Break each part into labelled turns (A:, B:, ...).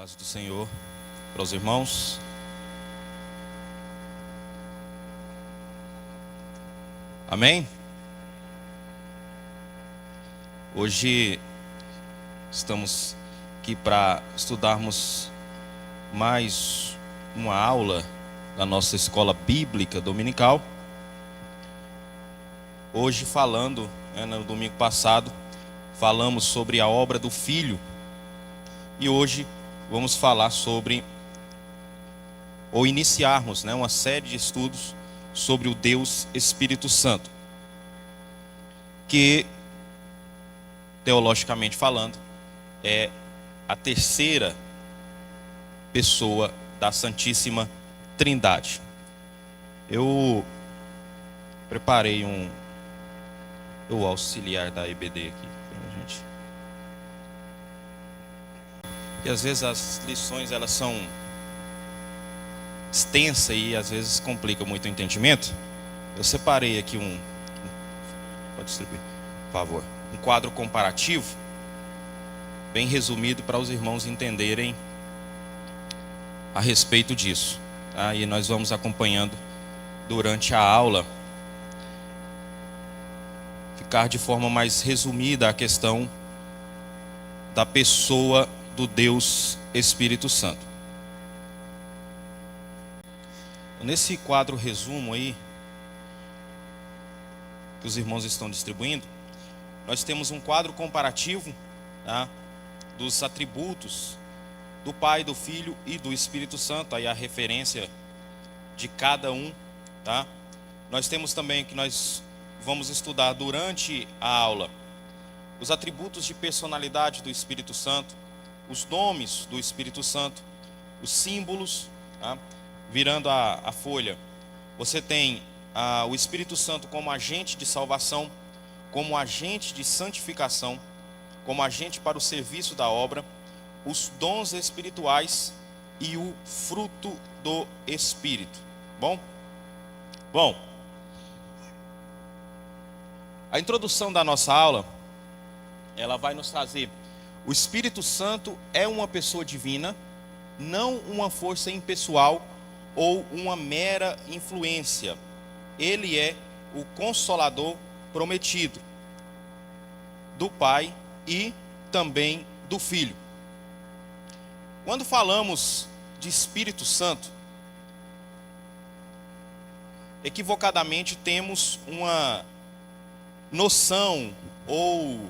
A: Paz do Senhor para os irmãos. Amém? Hoje estamos aqui para estudarmos mais uma aula da nossa escola bíblica dominical. Hoje falando, no domingo passado, falamos sobre a obra do Filho. E hoje vamos falar sobre, ou iniciarmos, uma série de estudos sobre o Deus Espírito Santo, que, teologicamente falando, é a terceira pessoa da Santíssima Trindade. Eu preparei o auxiliar da EBD aqui pra gente. E às vezes as lições elas são extensas e às vezes complicam muito o entendimento. Eu separei aqui pode distribuir, por favor, um quadro comparativo bem resumido para os irmãos entenderem a respeito disso. E nós vamos acompanhando durante a aula, ficar de forma mais resumida a questão da pessoa do Deus Espírito Santo. Nesse quadro resumo aí, que os irmãos estão distribuindo, nós temos um quadro comparativo, dos atributos do Pai, do Filho e do Espírito Santo, aí a referência de cada um, Nós temos também, que nós vamos estudar durante a aula, os atributos de personalidade do Espírito Santo, os nomes do Espírito Santo, os símbolos, Virando a folha, você tem o Espírito Santo como agente de salvação, como agente de santificação, como agente para o serviço da obra, os dons espirituais e o fruto do Espírito. Bom, a introdução da nossa aula, ela vai nos trazer: o Espírito Santo é uma pessoa divina, não uma força impessoal ou uma mera influência. Ele é o Consolador prometido do Pai e também do Filho. Quando falamos de Espírito Santo, equivocadamente temos uma noção ou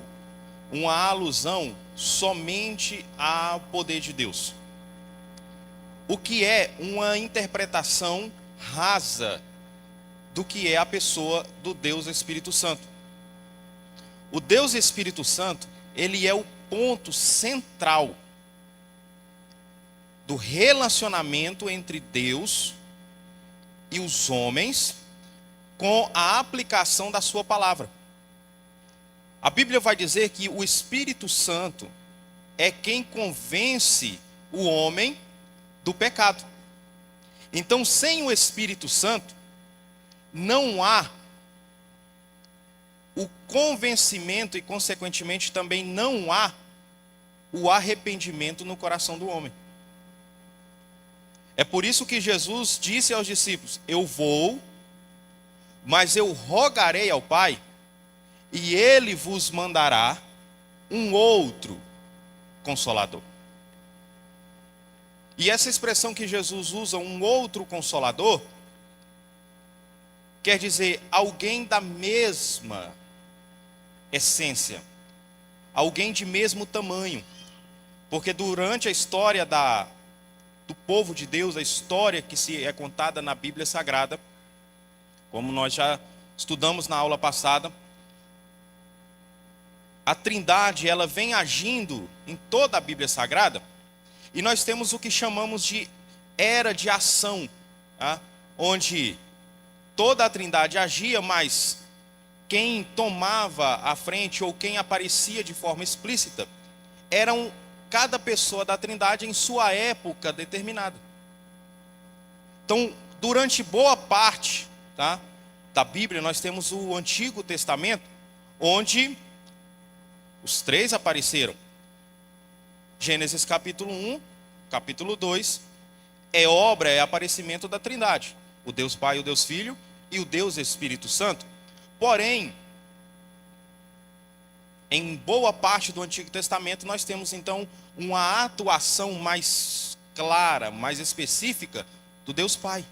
A: uma alusão somente ao poder de Deus, o que é uma interpretação rasa do que é a pessoa do Deus Espírito Santo. O Deus Espírito Santo, ele é o ponto central do relacionamento entre Deus e os homens com a aplicação da sua palavra. A Bíblia vai dizer que o Espírito Santo é quem convence o homem do pecado. Então, sem o Espírito Santo, não há o convencimento e, consequentemente, também não há o arrependimento no coração do homem. É por isso que Jesus disse aos discípulos: eu vou, mas eu rogarei ao Pai, e Ele vos mandará um outro Consolador. E essa expressão que Jesus usa, um outro Consolador, quer dizer alguém da mesma essência, alguém de mesmo tamanho. Porque durante a história do povo de Deus, a história que se é contada na Bíblia Sagrada, como nós já estudamos na aula passada, a Trindade, ela vem agindo em toda a Bíblia Sagrada, e nós temos o que chamamos de era de ação, onde toda a Trindade agia, mas quem tomava a frente ou quem aparecia de forma explícita eram cada pessoa da Trindade em sua época determinada. Então, durante boa parte da Bíblia, nós temos o Antigo Testamento, onde os três apareceram. Gênesis capítulo 1, capítulo 2, é aparecimento da Trindade. O Deus Pai, o Deus Filho e o Deus Espírito Santo. Porém, em boa parte do Antigo Testamento, nós temos então uma atuação mais clara, mais específica do Deus Pai.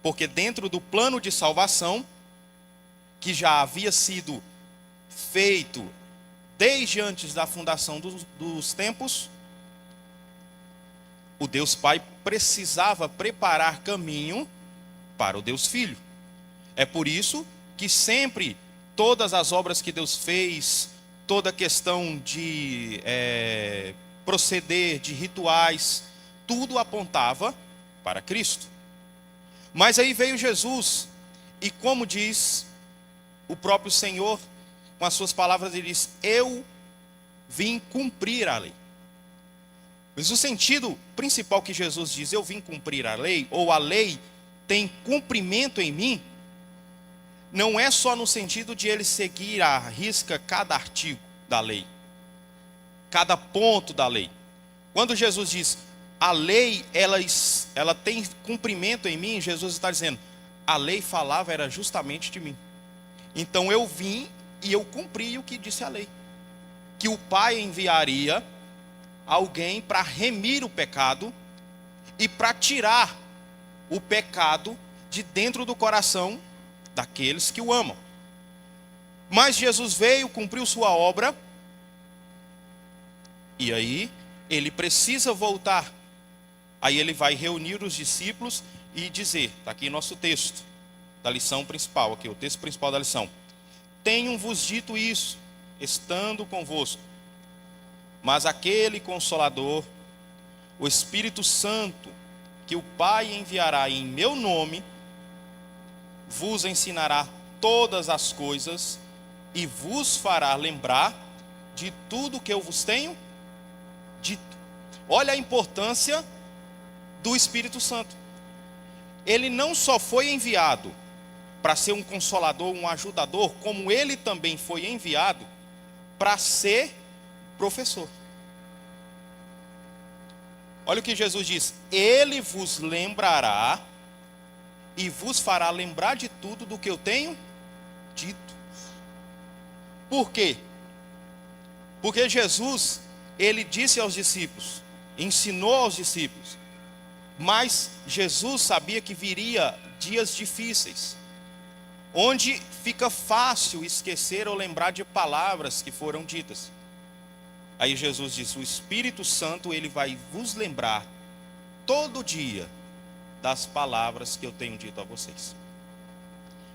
A: Porque dentro do plano de salvação, que já havia sido feito desde antes da fundação dos tempos, o Deus Pai precisava preparar caminho para o Deus Filho. É por isso que sempre todas as obras que Deus fez, toda a questão de proceder, de rituais, tudo apontava para Cristo. Mas aí veio Jesus, e como diz o próprio Senhor, com as suas palavras, ele diz: eu vim cumprir a lei. Mas o sentido principal que Jesus diz, eu vim cumprir a lei, ou a lei tem cumprimento em mim, não é só no sentido de ele seguir à risca cada artigo da lei, cada ponto da lei. Quando Jesus diz, a lei, ela tem cumprimento em mim, Jesus está dizendo, a lei falava era justamente de mim. Então eu vim e eu cumpri o que disse a lei. Que o Pai enviaria alguém para remir o pecado e para tirar o pecado de dentro do coração daqueles que o amam. Mas Jesus veio, cumpriu sua obra, e aí ele precisa voltar. Aí ele vai reunir os discípulos e dizer, está aqui nosso texto da lição principal, aqui o texto principal da lição: tenho-vos dito isso, estando convosco, mas aquele Consolador, o Espírito Santo, que o Pai enviará em meu nome, vos ensinará todas as coisas e vos fará lembrar de tudo que eu vos tenho dito. Olha a importância do Espírito Santo. Ele não só foi enviado para ser um consolador, um ajudador, como ele também foi enviado para ser professor. Olha o que Jesus diz: ele vos lembrará e vos fará lembrar de tudo do que eu tenho dito. Por quê? Porque Jesus, ele disse aos discípulos, ensinou aos discípulos, mas Jesus sabia que viria dias difíceis, onde fica fácil esquecer ou lembrar de palavras que foram ditas. Aí Jesus disse, o Espírito Santo, ele vai vos lembrar todo dia das palavras que eu tenho dito a vocês.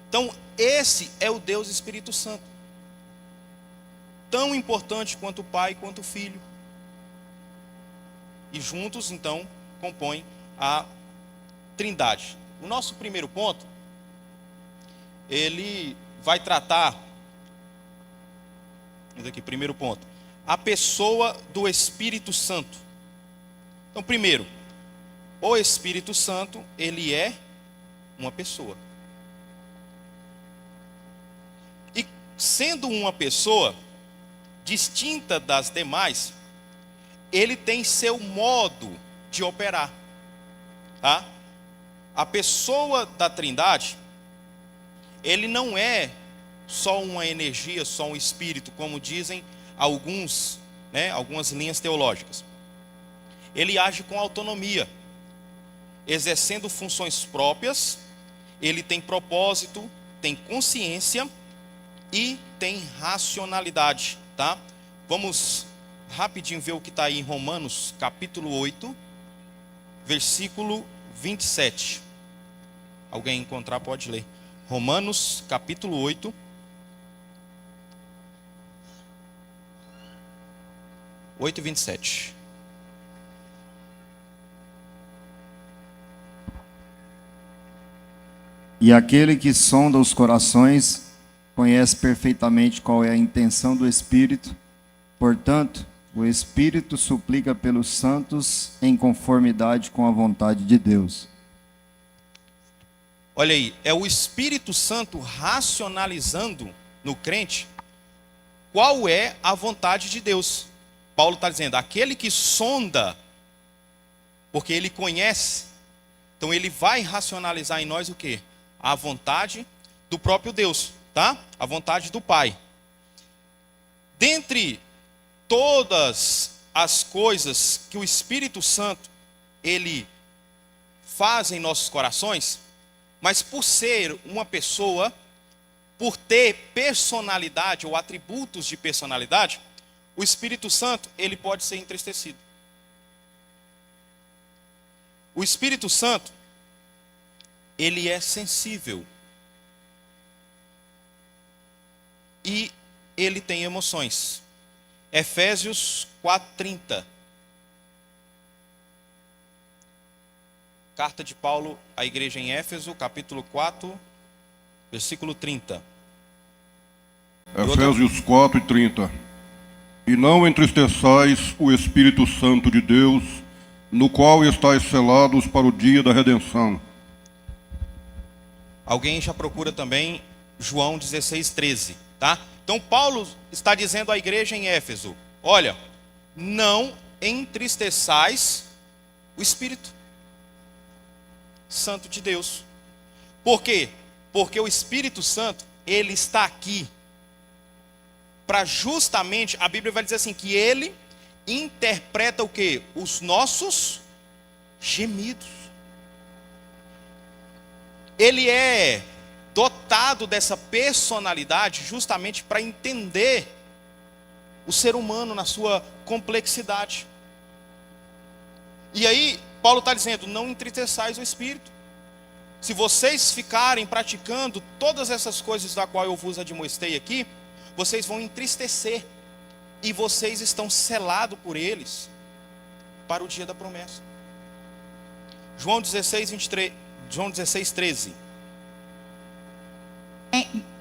A: Então, esse é o Deus Espírito Santo, tão importante quanto o Pai, quanto o Filho. E juntos, então, compõem a Trindade. O nosso primeiro ponto, ele vai tratar, aqui, primeiro ponto, a pessoa do Espírito Santo. Então, primeiro, o Espírito Santo, ele é uma pessoa. E sendo uma pessoa distinta das demais, ele tem seu modo de operar. Tá? A pessoa da Trindade, ele não é só uma energia, só um espírito, como dizem algumas linhas teológicas. Ele age com autonomia, exercendo funções próprias, ele tem propósito, tem consciência e tem racionalidade. Tá? Vamos rapidinho ver o que está aí em Romanos capítulo 8, versículo 27. Alguém encontrar pode ler. Romanos capítulo 8, e 27.
B: E aquele que sonda os corações conhece perfeitamente qual é a intenção do Espírito. Portanto, o Espírito suplica pelos santos em conformidade com a vontade de Deus.
A: Olha aí, é o Espírito Santo racionalizando no crente qual é a vontade de Deus. Paulo está dizendo, aquele que sonda porque Ele conhece. Então Ele vai racionalizar em nós o quê? A vontade do próprio Deus, tá? A vontade do Pai. Dentre todas as coisas que o Espírito Santo Ele faz em nossos corações, mas por ser uma pessoa, por ter personalidade ou atributos de personalidade, o Espírito Santo, ele pode ser entristecido. O Espírito Santo, ele é sensível. E ele tem emoções. Efésios 4:30. Carta de Paulo à igreja em Éfeso, capítulo 4, versículo 30.
C: Efésios 4:30. E não entristeçais o Espírito Santo de Deus, no qual estáis selados para o dia da redenção.
A: Alguém já procura também João 16:13, tá? Então Paulo está dizendo à igreja em Éfeso: olha, não entristeçais o Espírito Santo de Deus. Por quê? Porque o Espírito Santo, ele está aqui para justamente, a Bíblia vai dizer assim, que ele interpreta o quê? Os nossos gemidos. Ele é dotado dessa personalidade justamente para entender o ser humano na sua complexidade. E aí, Paulo está dizendo, não entristeçais o Espírito. Se vocês ficarem praticando todas essas coisas da qual eu vos admoestei aqui, vocês vão entristecer. E vocês estão selados por eles para o dia da promessa. João 16:13.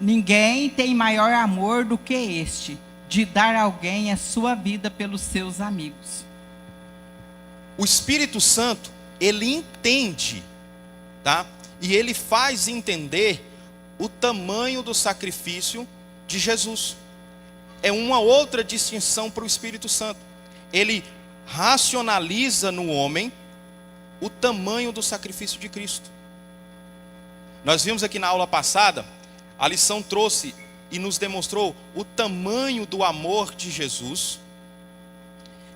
D: Ninguém tem maior amor do que este, de dar a alguém a sua vida pelos seus amigos.
A: O Espírito Santo, ele entende, tá? E ele faz entender o tamanho do sacrifício de Jesus. É uma outra distinção para o Espírito Santo. Ele racionaliza no homem o tamanho do sacrifício de Cristo. Nós vimos aqui na aula passada, a lição trouxe e nos demonstrou o tamanho do amor de Jesus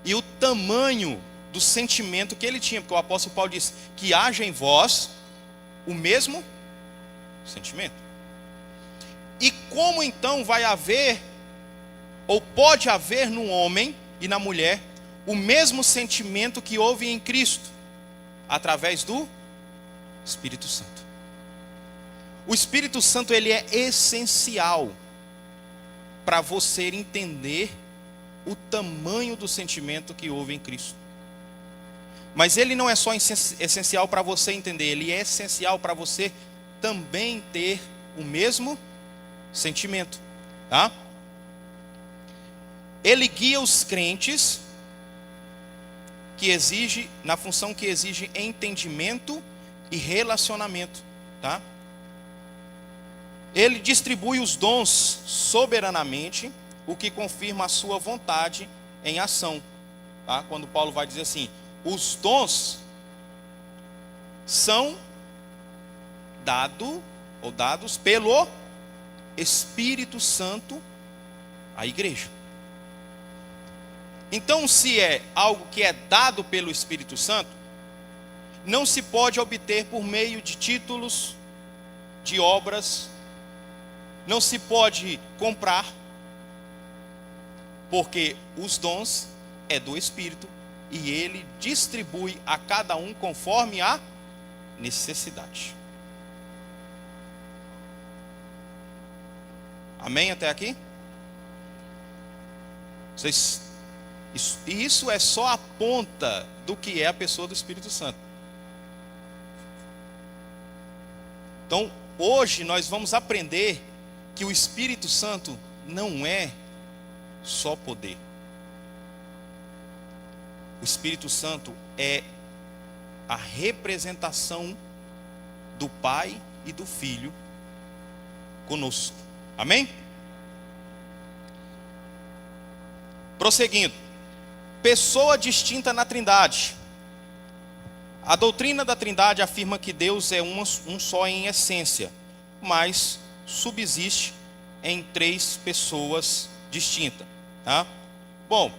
A: e o tamanho do sentimento que ele tinha, porque o apóstolo Paulo diz que haja em vós o mesmo sentimento. E como então vai haver, ou pode haver no homem e na mulher, o mesmo sentimento que houve em Cristo, através do Espírito Santo. O Espírito Santo, ele é essencial para você entender o tamanho do sentimento que houve em Cristo. Mas ele não é só essencial para você entender, ele é essencial para você também ter o mesmo sentimento, tá? Ele guia os crentes na função que exige entendimento e relacionamento, tá? Ele distribui os dons soberanamente, o que confirma a sua vontade em ação, tá? Quando Paulo vai dizer assim, os dons são dados pelo Espírito Santo à igreja. Então, se é algo que é dado pelo Espírito Santo, não se pode obter por meio de títulos, de obras, não se pode comprar, porque os dons é do Espírito e ele distribui a cada um conforme a necessidade. Amém até aqui? Isso é só a ponta do que é a pessoa do Espírito Santo. Então, hoje nós vamos aprender que o Espírito Santo não é só poder. O Espírito Santo é a representação do Pai e do Filho conosco. Amém? Prosseguindo. Pessoa distinta na Trindade. A doutrina da Trindade afirma que Deus é um só em essência, mas subsiste em 3 pessoas distintas. Tá? Bom,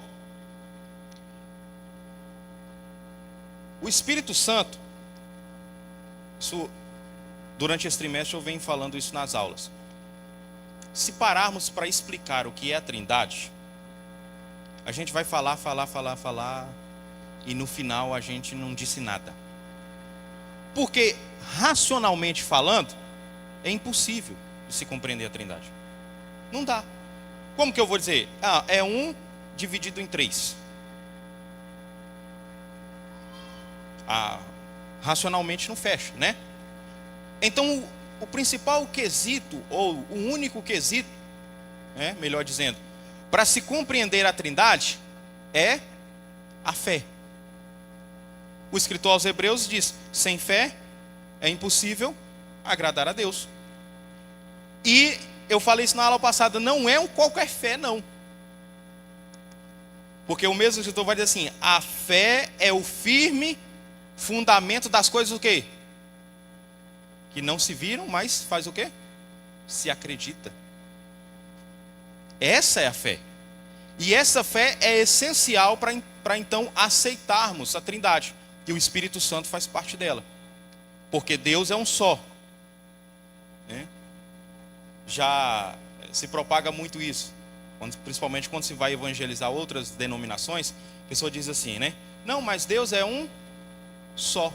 A: o Espírito Santo, isso, durante esse trimestre eu venho falando isso nas aulas. Se pararmos para explicar o que é a Trindade, a gente vai falar, e no final a gente não disse nada. Porque, racionalmente falando, é impossível de se compreender a Trindade. Não dá. Como que eu vou dizer? É 1 dividido em 3. Racionalmente não fecha, né? Então, o principal quesito, ou o único quesito, melhor dizendo, para se compreender a Trindade, é a fé. O escritor aos Hebreus diz: sem fé é impossível agradar a Deus. E eu falei isso na aula passada, não é qualquer fé, não. Porque o mesmo escritor vai dizer assim: a fé é o firme fundamento das coisas o quê? Que não se viram, mas faz o quê? Se acredita. Essa é a fé. E essa fé é essencial para então aceitarmos a Trindade. E o Espírito Santo faz parte dela. Porque Deus é um só. Já se propaga muito isso. Principalmente quando se vai evangelizar outras denominações, a pessoa diz assim, né? Não, mas Deus é um só.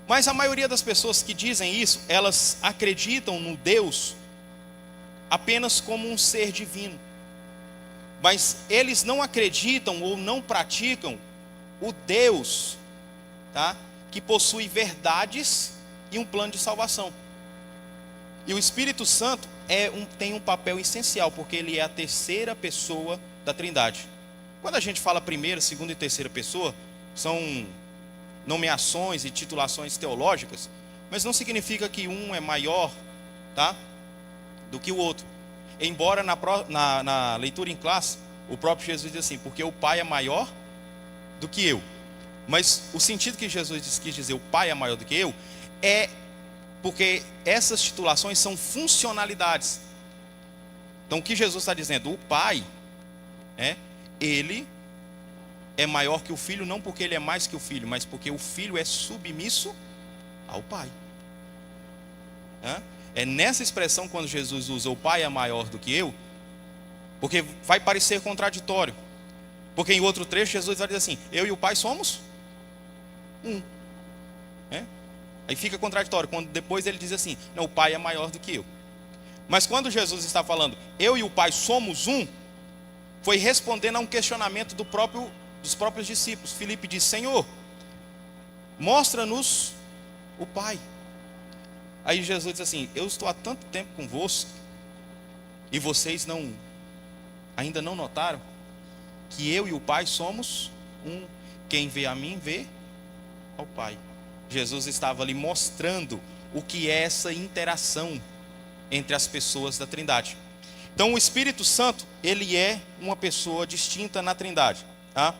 A: Mas a maioria das pessoas que dizem isso, elas acreditam no Deus apenas como um ser divino. Mas eles não acreditam ou não praticam o Deus, tá? Que possui verdades e um plano de salvação. E o Espírito Santo tem um papel essencial, porque ele é a terceira pessoa da Trindade. Quando a gente fala primeira, segunda e terceira pessoa, são nomeações e titulações teológicas, mas não significa que um é maior, tá, do que o outro. Embora na leitura em classe, o próprio Jesus diz assim: porque o Pai é maior do que eu. Mas o sentido que Jesus quis dizer, o Pai é maior do que eu, é porque essas titulações são funcionalidades. Então o que Jesus está dizendo? O Pai, ele é maior que o Filho, não porque ele é mais que o Filho, mas porque o Filho é submisso ao Pai. É nessa expressão, quando Jesus usa o Pai é maior do que eu, porque vai parecer contraditório. Porque em outro trecho Jesus vai dizer assim: eu e o Pai somos um. Aí fica contraditório, quando depois ele diz assim: não, o Pai é maior do que eu. Mas quando Jesus está falando eu e o Pai somos um, foi respondendo a um questionamento dos próprios discípulos. Filipe disse: Senhor, mostra-nos o Pai. Aí Jesus diz assim: eu estou há tanto tempo convosco e vocês ainda não notaram que eu e o Pai somos um. Quem vê a mim vê ao Pai. Jesus estava ali mostrando o que é essa interação entre as pessoas da Trindade. Então o Espírito Santo, ele é uma pessoa distinta na Trindade, tá?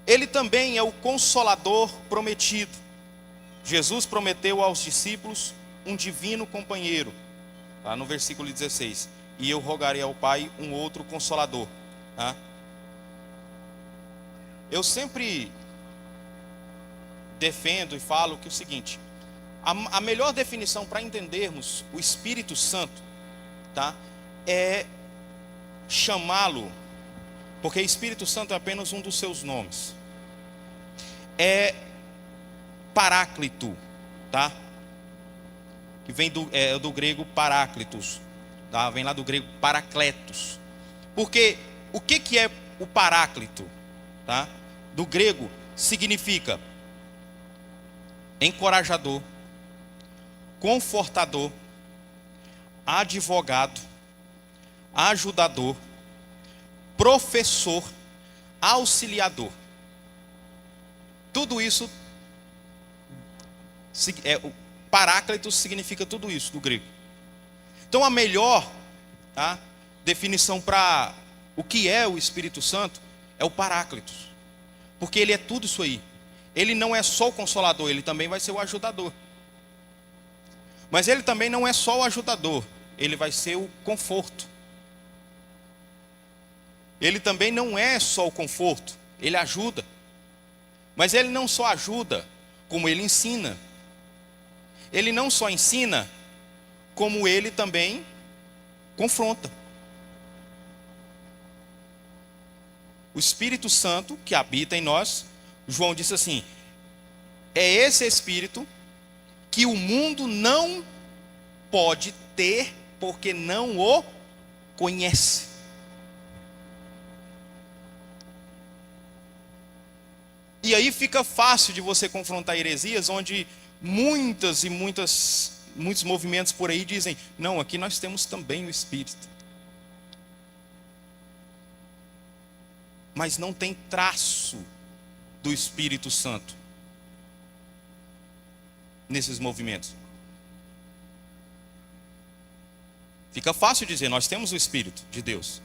A: Ele também é o Consolador prometido. Jesus prometeu aos discípulos um divino companheiro, tá? No versículo 16: e eu rogarei ao Pai um outro Consolador, tá? Eu sempre defendo e falo que é o seguinte: a melhor definição para entendermos o Espírito Santo, tá, é chamá-lo, porque Espírito Santo é apenas um dos seus nomes, é Paráclito, tá? Que vem do grego Paráclitos, tá? Vem lá do grego Paracletos. Porque o que é o Paráclito, tá? Do grego significa encorajador, confortador, advogado, ajudador, professor, auxiliador. Tudo isso o Paráclitos significa tudo isso do grego. Então a melhor, tá, definição para o que é o Espírito Santo é o Paráclitos. Porque ele é tudo isso aí. Ele não é só o consolador, ele também vai ser o ajudador. Mas ele também não é só o ajudador, ele vai ser o conforto. Ele também não é só o conforto, ele ajuda. Mas ele não só ajuda, como ele ensina. Ele não só ensina, como ele também confronta. O Espírito Santo que habita em nós, João disse assim, é esse Espírito que o mundo não pode ter, porque não o conhece. E aí fica fácil de você confrontar heresias, onde muitos movimentos por aí dizem, não, aqui nós temos também o Espírito. Mas não tem traço do Espírito Santo nesses movimentos. Fica fácil dizer, nós temos o Espírito de Deus,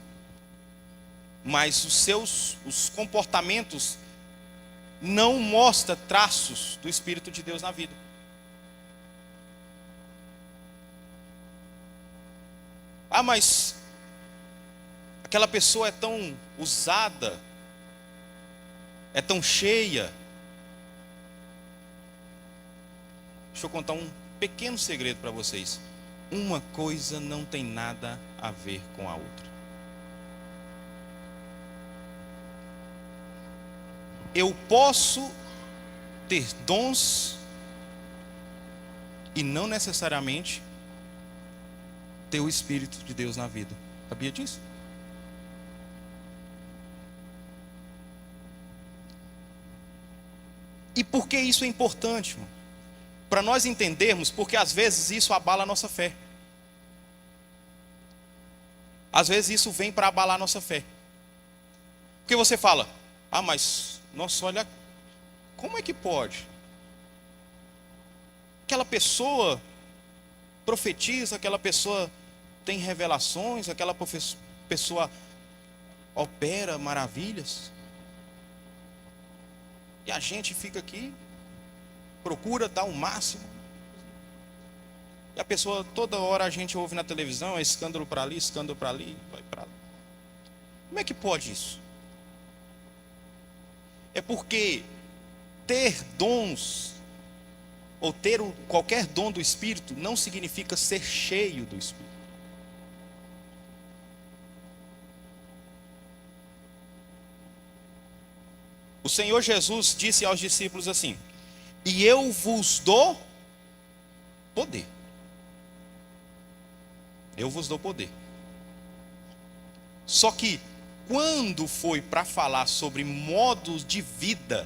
A: mas os comportamentos não mostram traços do Espírito de Deus na vida. Ah, mas aquela pessoa é tão usada, é tão cheia. Deixa eu contar um pequeno segredo para vocês. Uma coisa não tem nada a ver com a outra. Eu posso ter dons e não necessariamente ter o Espírito de Deus na vida. Sabia disso? E por que isso é importante, irmão? Para nós entendermos, porque às vezes isso abala a nossa fé. Às vezes isso vem para abalar a nossa fé. Porque você fala, ah, mas, nossa, olha, como é que pode? Aquela pessoa profetiza, aquela pessoa tem revelações, aquela pessoa opera maravilhas. E a gente fica aqui, procura dar o máximo. E a pessoa, toda hora a gente ouve na televisão, é escândalo para ali, vai para lá. Como é que pode isso? É porque ter dons, ou ter qualquer dom do Espírito, não significa ser cheio do Espírito. O Senhor Jesus disse aos discípulos assim, e eu vos dou poder. Eu vos dou poder. Só que, quando foi para falar sobre modos de vida,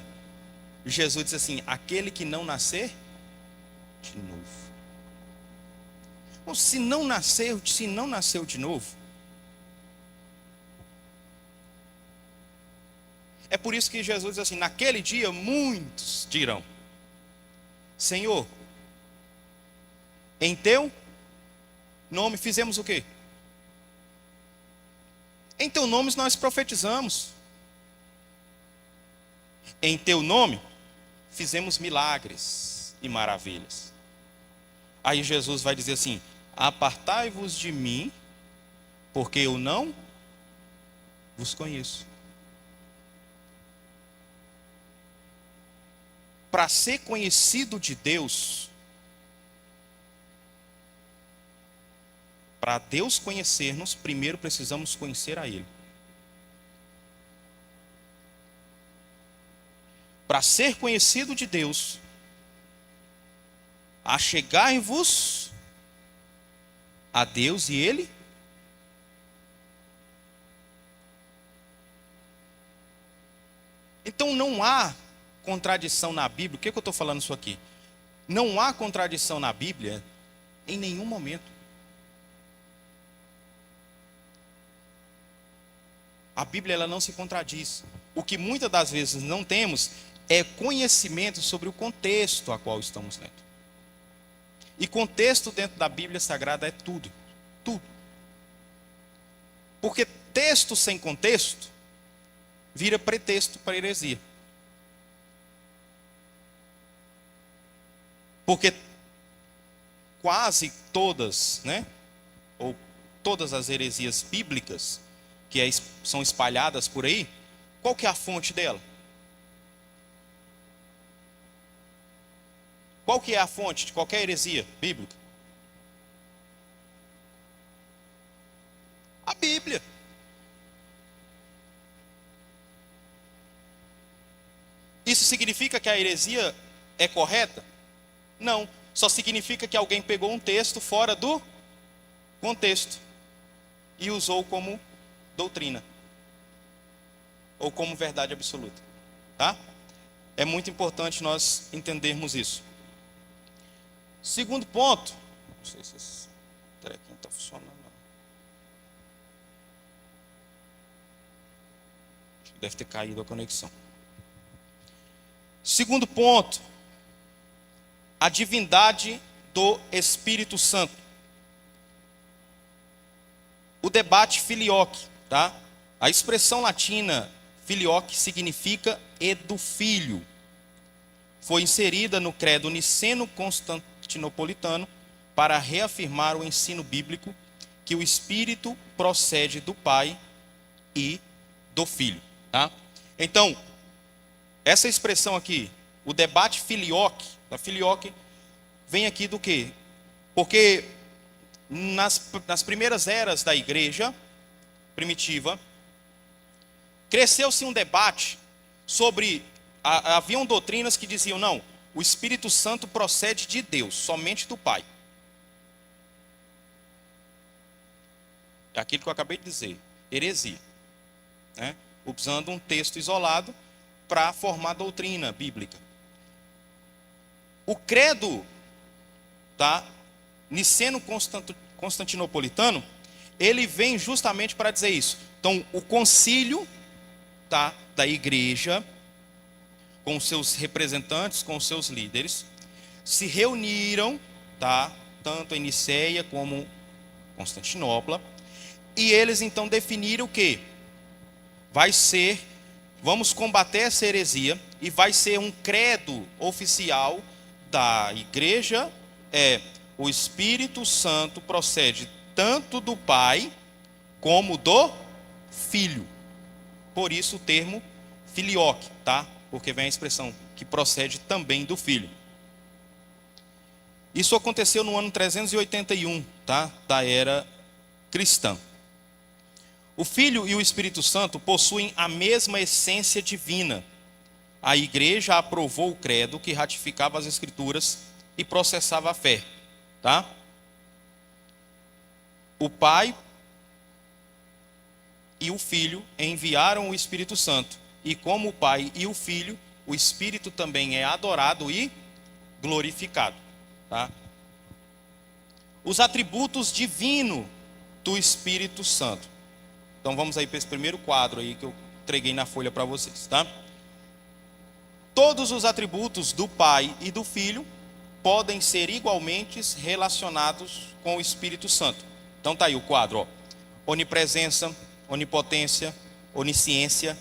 A: Jesus disse assim, aquele que não nascer de novo. Bom, se não nasceu de novo, é por isso que Jesus diz assim, naquele dia muitos dirão, Senhor, em teu nome fizemos o quê? Em teu nome nós profetizamos. Em teu nome fizemos milagres e maravilhas. Aí Jesus vai dizer assim, apartai-vos de mim, porque eu não vos conheço. Para ser conhecido de Deus, para Deus conhecer-nos, primeiro precisamos conhecer a Ele. Para ser conhecido de Deus, achegai-vos a Deus e Ele então não há contradição na Bíblia. O que eu estou falando isso aqui? Não há contradição na Bíblia em nenhum momento. A Bíblia ela não se contradiz. O que muitas das vezes não temos é conhecimento sobre o contexto a qual estamos lendo. E contexto dentro da Bíblia Sagrada é tudo. Tudo. Porque texto sem contexto vira pretexto para heresia. Porque quase todas, né, ou todas as heresias bíblicas que são espalhadas por aí, qual que é a fonte dela? Qual que é a fonte de qualquer heresia bíblica? A Bíblia. Isso significa que a heresia é correta? Não. Só significa que alguém pegou um texto fora do contexto e usou como doutrina ou como verdade absoluta, tá? É muito importante nós entendermos isso. Segundo ponto, não sei se esse trequinho está funcionando. Acho que deve ter caído a conexão. Segundo ponto, a divindade do Espírito Santo. O debate filioque, tá? A expressão latina filioque significa e do filho. Foi inserida no credo niceno-constantinopolitano para reafirmar o ensino bíblico que o Espírito procede do Pai e do Filho, tá? Então, essa expressão aqui, o debate filioque, da filioque, vem aqui do quê? Porque nas primeiras eras da igreja primitiva, cresceu-se um debate sobre, haviam doutrinas que diziam, não, o Espírito Santo procede de Deus, somente do Pai. É aquilo que eu acabei de dizer, heresia, né? Usando um texto isolado para formar doutrina bíblica. O credo, tá, niceno-constantinopolitano, ele vem justamente para dizer isso. Então, o concílio, tá, da igreja, com os seus representantes, com os seus líderes, se reuniram, tá, tanto em Niceia como Constantinopla, e eles então definiram o que? Vamos combater essa heresia, e vai ser um credo oficial da igreja, o Espírito Santo procede tanto do Pai como do Filho. Por isso o termo filioque, tá? Porque vem a expressão que procede também do Filho. Isso aconteceu no ano 381, tá? Da era cristã. O Filho e o Espírito Santo possuem a mesma essência divina. A igreja aprovou o credo que ratificava as Escrituras e processava a fé, tá? O Pai e o Filho enviaram o Espírito Santo, e como o Pai e o Filho, o Espírito também é adorado e glorificado, tá? Os atributos divinos do Espírito Santo. Então vamos aí para esse primeiro quadro aí que eu entreguei na folha para vocês, tá? Todos os atributos do Pai e do Filho podem ser igualmente relacionados com o Espírito Santo. Então tá aí o quadro, ó. Onipresença, onipotência, onisciência,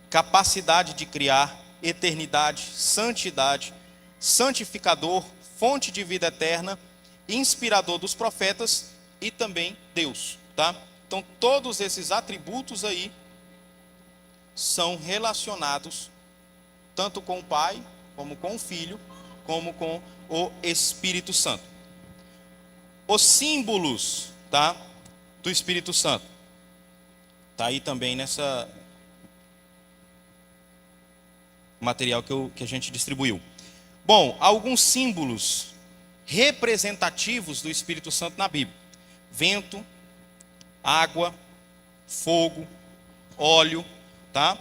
A: capacidade de criar, eternidade, santidade, santificador, fonte de vida eterna, inspirador dos profetas e também Deus, tá? Então todos esses atributos aí são relacionados tanto com o Pai, como com o Filho, como com o Espírito Santo. Os símbolos, tá, do Espírito Santo. Está aí também nessa material que a gente distribuiu. Bom, alguns símbolos representativos do Espírito Santo na Bíblia. Vento, água, fogo, óleo, tá?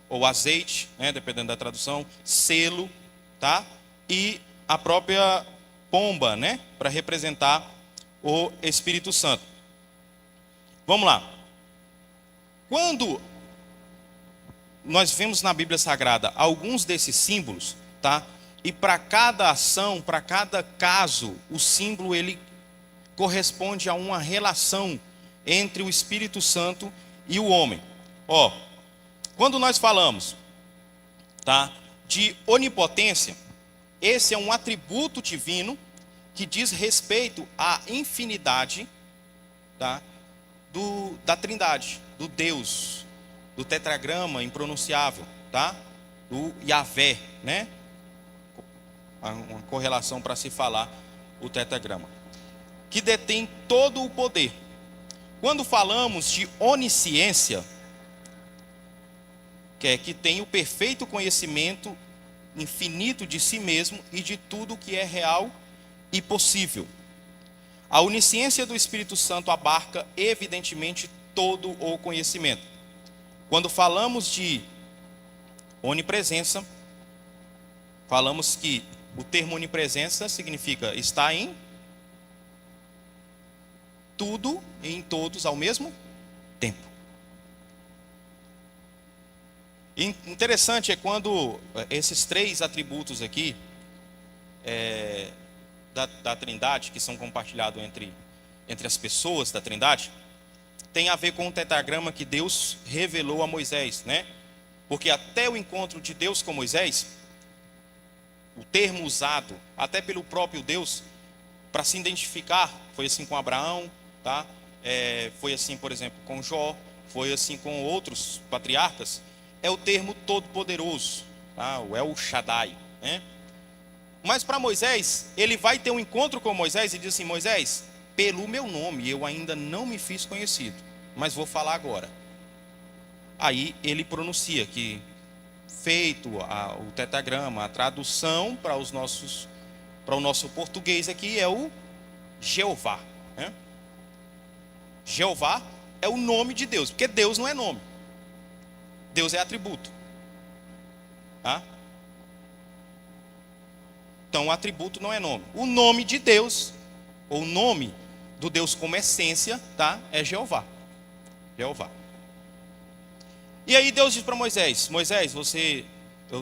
A: Ou azeite, né, dependendo da tradução, selo, tá? E a própria pomba, né, para representar o Espírito Santo. Vamos lá. Quando nós vemos na Bíblia Sagrada alguns desses símbolos, tá? E para cada ação, para cada caso, o símbolo ele corresponde a uma relação entre o Espírito Santo e o homem. Ó, quando nós falamos, tá, de onipotência, esse é um atributo divino que diz respeito à infinidade, tá, da Trindade, do Deus, do tetragrama impronunciável, tá, do Yahvé, né? Uma correlação para se falar o tetragrama, que detém todo o poder. Quando falamos de onisciência, que tem o perfeito conhecimento infinito de si mesmo e de tudo que é real e possível. A onisciência do Espírito Santo abarca evidentemente todo o conhecimento. Quando falamos de onipresença, falamos que o termo onipresença significa estar em tudo e em todos ao mesmo tempo. Interessante é quando esses três atributos aqui da Trindade, que são compartilhados entre as pessoas da Trindade, tem a ver com o tetragrama que Deus revelou a Moisés, né? Porque até o encontro de Deus com Moisés, o termo usado até pelo próprio Deus para se identificar, foi assim com Abraão, tá? Foi assim, por exemplo, com Jó, foi assim com outros patriarcas, é o termo todo-poderoso, tá? O El Shaddai, né? Mas para Moisés, ele vai ter um encontro com Moisés e diz assim: Moisés, pelo meu nome eu ainda não me fiz conhecido, mas vou falar agora. Aí ele pronuncia que, feito o tetragrama, a tradução para o nosso português aqui é o Jeová, né? Jeová é o nome de Deus, porque Deus não é nome, Deus é atributo, tá? Então o atributo não é nome. O nome de Deus, ou o nome do Deus como essência, tá? É Jeová. Jeová. E aí Deus diz para Moisés: Moisés,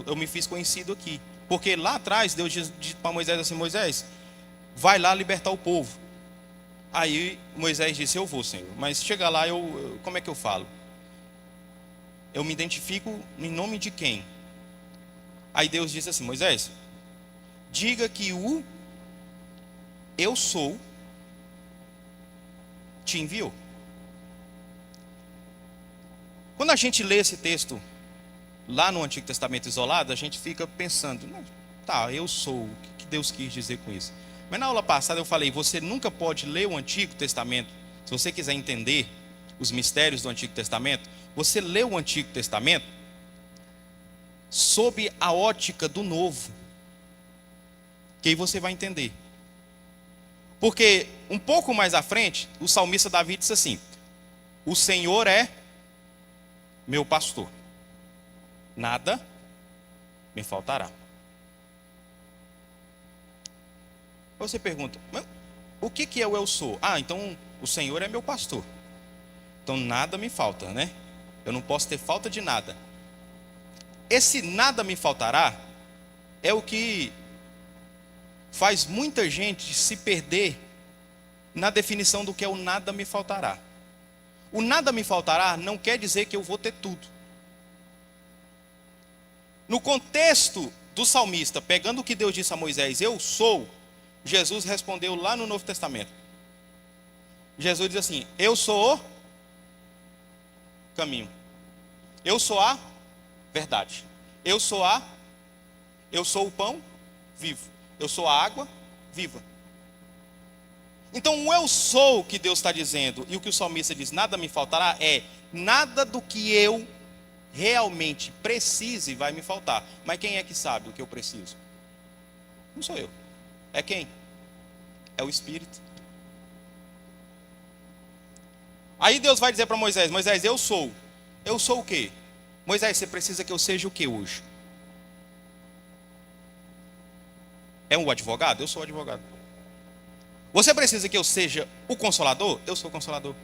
A: eu me fiz conhecido aqui. Porque lá atrás Deus diz para Moisés assim: Moisés, vai lá libertar o povo. Aí Moisés disse: eu vou, Senhor. Mas chega lá, como é que eu falo? Eu me identifico em nome de quem? Aí Deus disse assim: Moisés, diga que o eu sou te enviou. Quando a gente lê esse texto lá no Antigo Testamento isolado, a gente fica pensando: tá, eu sou, o que Deus quis dizer com isso? Mas na aula passada eu falei: você nunca pode ler o Antigo Testamento, se você quiser entender os mistérios do Antigo Testamento, você lê o Antigo Testamento sob a ótica do Novo, que aí você vai entender. Porque um pouco mais à frente, o salmista Davi disse assim: o Senhor é meu pastor, nada me faltará. Você pergunta: mas o que é o eu sou? Então o Senhor é meu pastor, então nada me falta, né? Eu não posso ter falta de nada. Esse nada me faltará é o que faz muita gente se perder na definição do que é o nada me faltará. O nada me faltará não quer dizer que eu vou ter tudo. No contexto do salmista, pegando o que Deus disse a Moisés: eu sou, Jesus respondeu lá no Novo Testamento. Jesus diz assim: eu sou o caminho, eu sou a verdade, eu sou o pão vivo, eu sou a água viva. Então o eu sou que Deus está dizendo, e o que o salmista diz, nada me faltará, nada do que eu realmente precise vai me faltar. Mas quem é que sabe o que eu preciso? Não sou eu. É quem? É o Espírito. Aí Deus vai dizer para Moisés: Moisés, eu sou. Eu sou o quê? Moisés, você precisa que eu seja o quê hoje? É um advogado? Eu sou advogado. Você precisa que eu seja o consolador? Eu sou o consolador.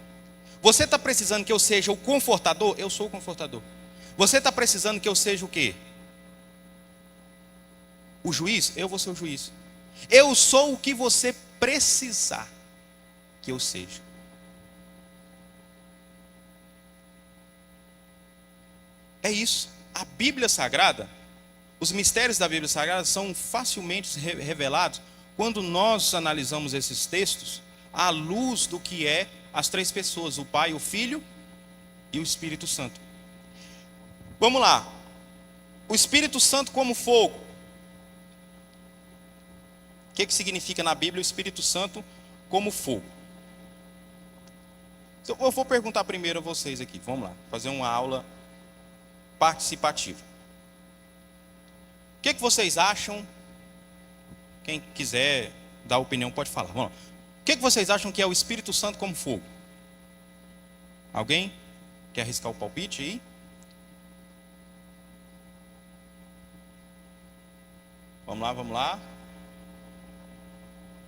A: Você está precisando que eu seja o confortador? Eu sou o confortador. Você está precisando que eu seja o quê? O juiz? Eu vou ser o juiz. Eu sou o que você precisar que eu seja. É isso. A Bíblia Sagrada os mistérios da Bíblia Sagrada são facilmente revelados quando nós analisamos esses textos à luz do que é as três pessoas, o Pai, o Filho e o Espírito Santo. Vamos lá. O Espírito Santo como fogo. O que significa na Bíblia o Espírito Santo como fogo? Então, eu vou perguntar primeiro a vocês aqui. Vamos lá, fazer uma aula participativa. O que vocês acham? Quem quiser dar opinião pode falar. Vamos lá. O que vocês acham que é o Espírito Santo como fogo? Alguém quer arriscar o palpite aí? Vamos lá, vamos lá.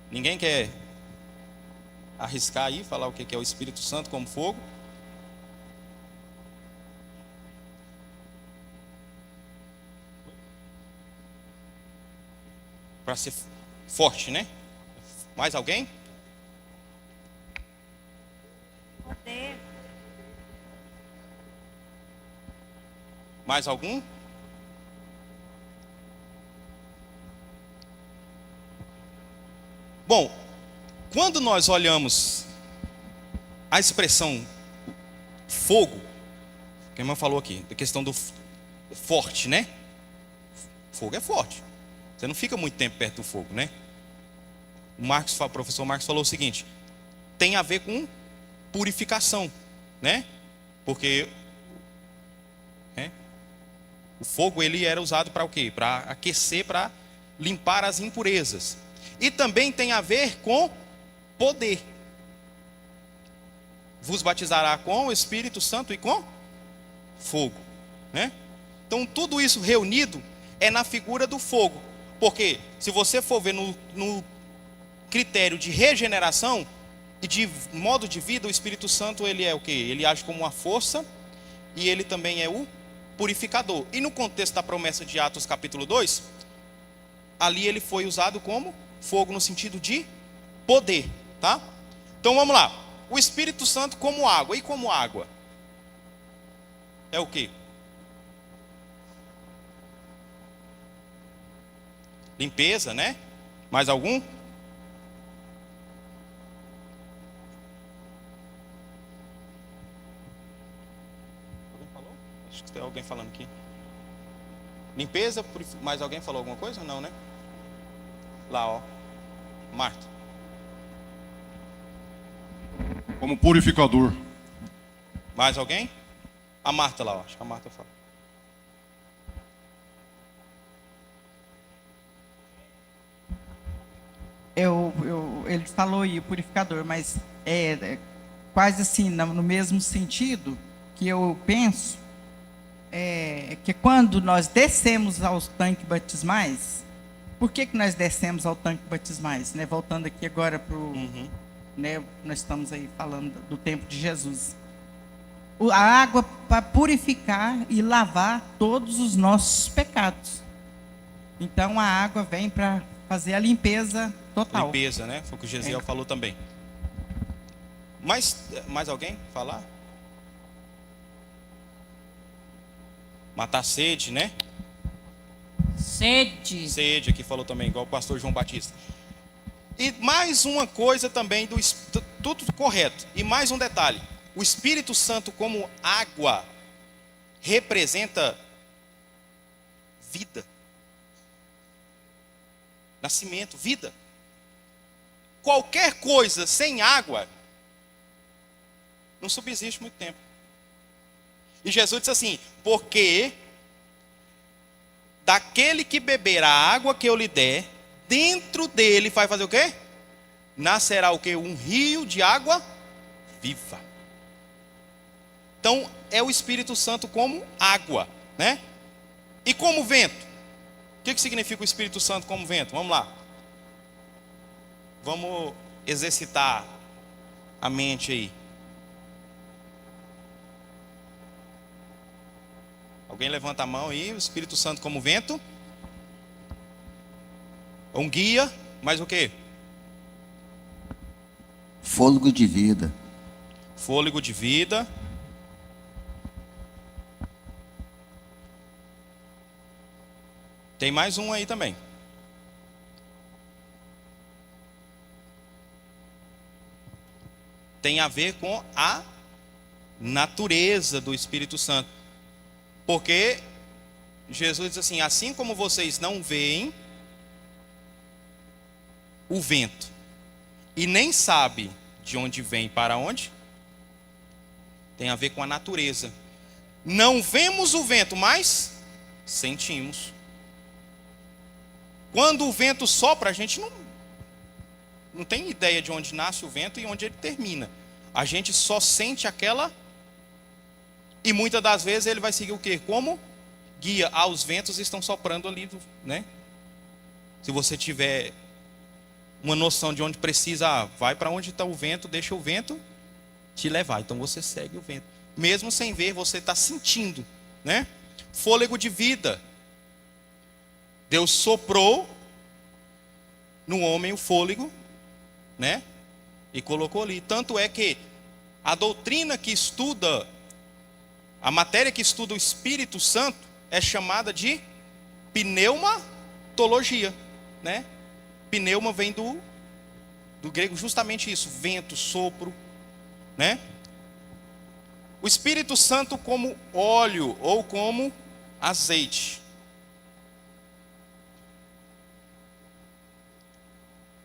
A: Ninguém quer arriscar aí, falar o que é o Espírito Santo como fogo? Para ser forte, né? Mais alguém?
E: Poder.
A: Mais algum? Bom, quando nós olhamos a expressão fogo, que a irmã falou aqui, da questão do forte, né? Fogo é forte. Você não fica muito tempo perto do fogo, né? O professor Marcos falou o seguinte: tem a ver com purificação, né? Porque o fogo ele era usado para o quê? Para aquecer, para limpar as impurezas. E também tem a ver com poder. Vos batizará com o Espírito Santo e com fogo, né? Então tudo isso reunido é na figura do fogo. Porque se você for ver no critério de regeneração e de modo de vida, o Espírito Santo ele é o quê? Ele age como uma força e ele também é o purificador. E no contexto da promessa de Atos capítulo 2, ali ele foi usado como fogo no sentido de poder, tá? Então vamos lá. O Espírito Santo como água. E como água? É o quê? Limpeza, né? Mais algum? Alguém falou? Acho que tem alguém falando aqui. Limpeza, mais alguém falou alguma coisa? Não, né? Lá, ó. Marta.
C: Como purificador.
A: Mais alguém? A Marta lá, ó. Acho que a Marta fala.
D: Ele falou aí, o purificador, mas é quase assim, no mesmo sentido que eu penso, que quando nós descemos aos tanques batismais, por que nós descemos ao tanque batismais? Né? Voltando aqui agora para o... Né, nós estamos aí falando do tempo de Jesus. A água para purificar e lavar todos os nossos pecados. Então a água vem para fazer a limpeza total.
A: Limpeza, né? Foi o que o Gesiel falou também. Mais alguém falar? Matar sede, né?
E: Sede.
A: Sede, aqui falou também, igual o pastor João Batista. E mais uma coisa também, tudo correto. E mais um detalhe. O Espírito Santo como água representa vida. Nascimento, vida. Qualquer coisa sem água não subsiste muito tempo. E Jesus disse assim: porque daquele que beber a água que eu lhe der, dentro dele vai fazer o quê? Nascerá o quê? Um rio de água viva. Então é o Espírito Santo como água, né? E como vento. O que significa o Espírito Santo como vento? Vamos lá. Vamos exercitar a mente aí. Alguém levanta a mão aí. O Espírito Santo como vento. Um guia. Mais o quê?
F: Fôlego de vida.
A: Fôlego de vida. Tem mais um aí também. Tem a ver com a natureza do Espírito Santo. Porque Jesus diz assim: assim como vocês não veem o vento e nem sabem de onde vem e para onde, tem a ver com a natureza. Não vemos o vento, mas sentimos. Quando o vento sopra, a gente não tem ideia de onde nasce o vento e onde ele termina. A gente só sente aquela. E muitas das vezes ele vai seguir o quê? Como guia. Os ventos estão soprando ali, né? Se você tiver uma noção de onde precisa, vai para onde está o vento, deixa o vento te levar. Então você segue o vento. Mesmo sem ver, você está sentindo, né? Fôlego de vida. Deus soprou no homem o fôlego, né? E colocou ali. Tanto é que a doutrina que estuda, a matéria que estuda o Espírito Santo é chamada de pneumatologia, né? Pneuma vem do grego justamente isso, vento, sopro, né? O Espírito Santo como óleo ou como azeite.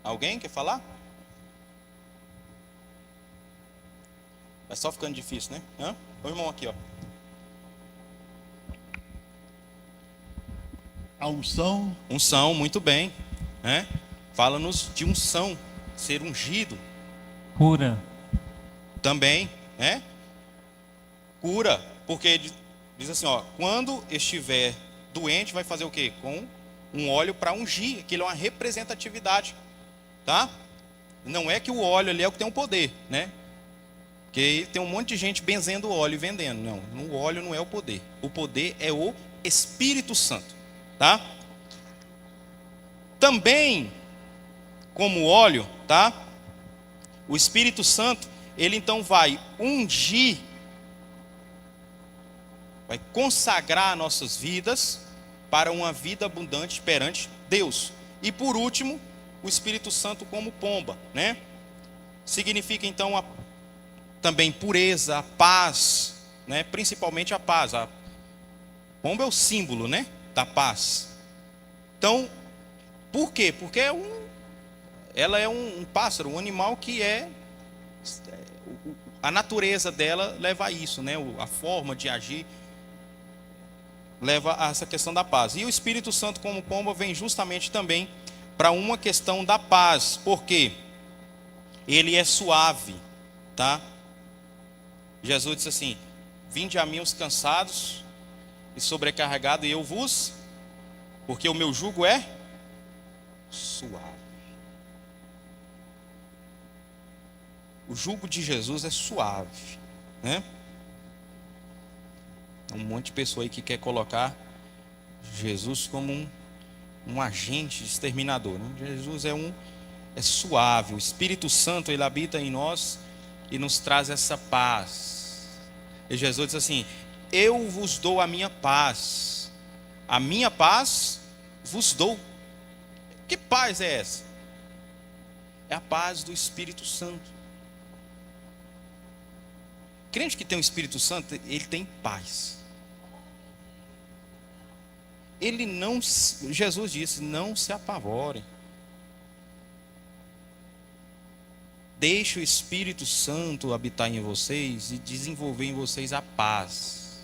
A: Alguém quer falar? Vai só ficando difícil, né? O irmão aqui, ó.
G: A unção.
A: Unção, muito bem, né? Fala-nos de unção, ser ungido.
H: Cura.
A: Também, né? Cura, porque diz assim, ó, quando estiver doente, vai fazer o quê? Com um óleo para ungir, aquilo é uma representatividade, tá? Não é que o óleo ali é o que tem o poder, né? Porque tem um monte de gente benzendo o óleo e vendendo. Não, o óleo não é o poder. O poder é o Espírito Santo, tá? Também, como óleo, tá? O Espírito Santo, ele então vai ungir, vai consagrar nossas vidas para uma vida abundante perante Deus. E por último, o Espírito Santo como pomba, né? Significa então também pureza, a paz, né? Principalmente a paz. A pomba é o símbolo, né? Da paz. Então, por quê? Porque ela é um pássaro, um animal que a natureza dela leva a isso, né? A forma de agir leva a essa questão da paz. E o Espírito Santo como pomba vem justamente também para uma questão da paz, porque ele é suave, tá? Jesus disse assim: vinde a mim os cansados e sobrecarregados, e eu vos, porque o meu jugo é suave. O jugo de Jesus é suave, né? Um monte de pessoa aí que quer colocar Jesus como um agente exterminador, né? Jesus é suave. O Espírito Santo, ele habita em nós e nos traz essa paz. E Jesus diz assim: eu vos dou a minha paz vos dou. Que paz é essa? É a paz do Espírito Santo. Crente que tem o Espírito Santo, ele tem paz. Jesus disse: não se apavorem. Deixe o Espírito Santo habitar em vocês e desenvolver em vocês a paz.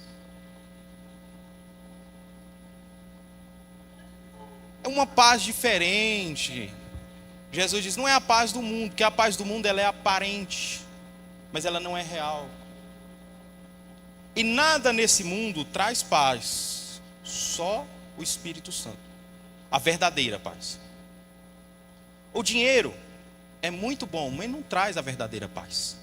A: É uma paz diferente. Jesus diz: não é a paz do mundo, porque a paz do mundo ela é aparente, mas ela não é real. E nada nesse mundo traz paz, só o Espírito Santo, a verdadeira paz. O dinheiro é muito bom, mas não traz a verdadeira paz.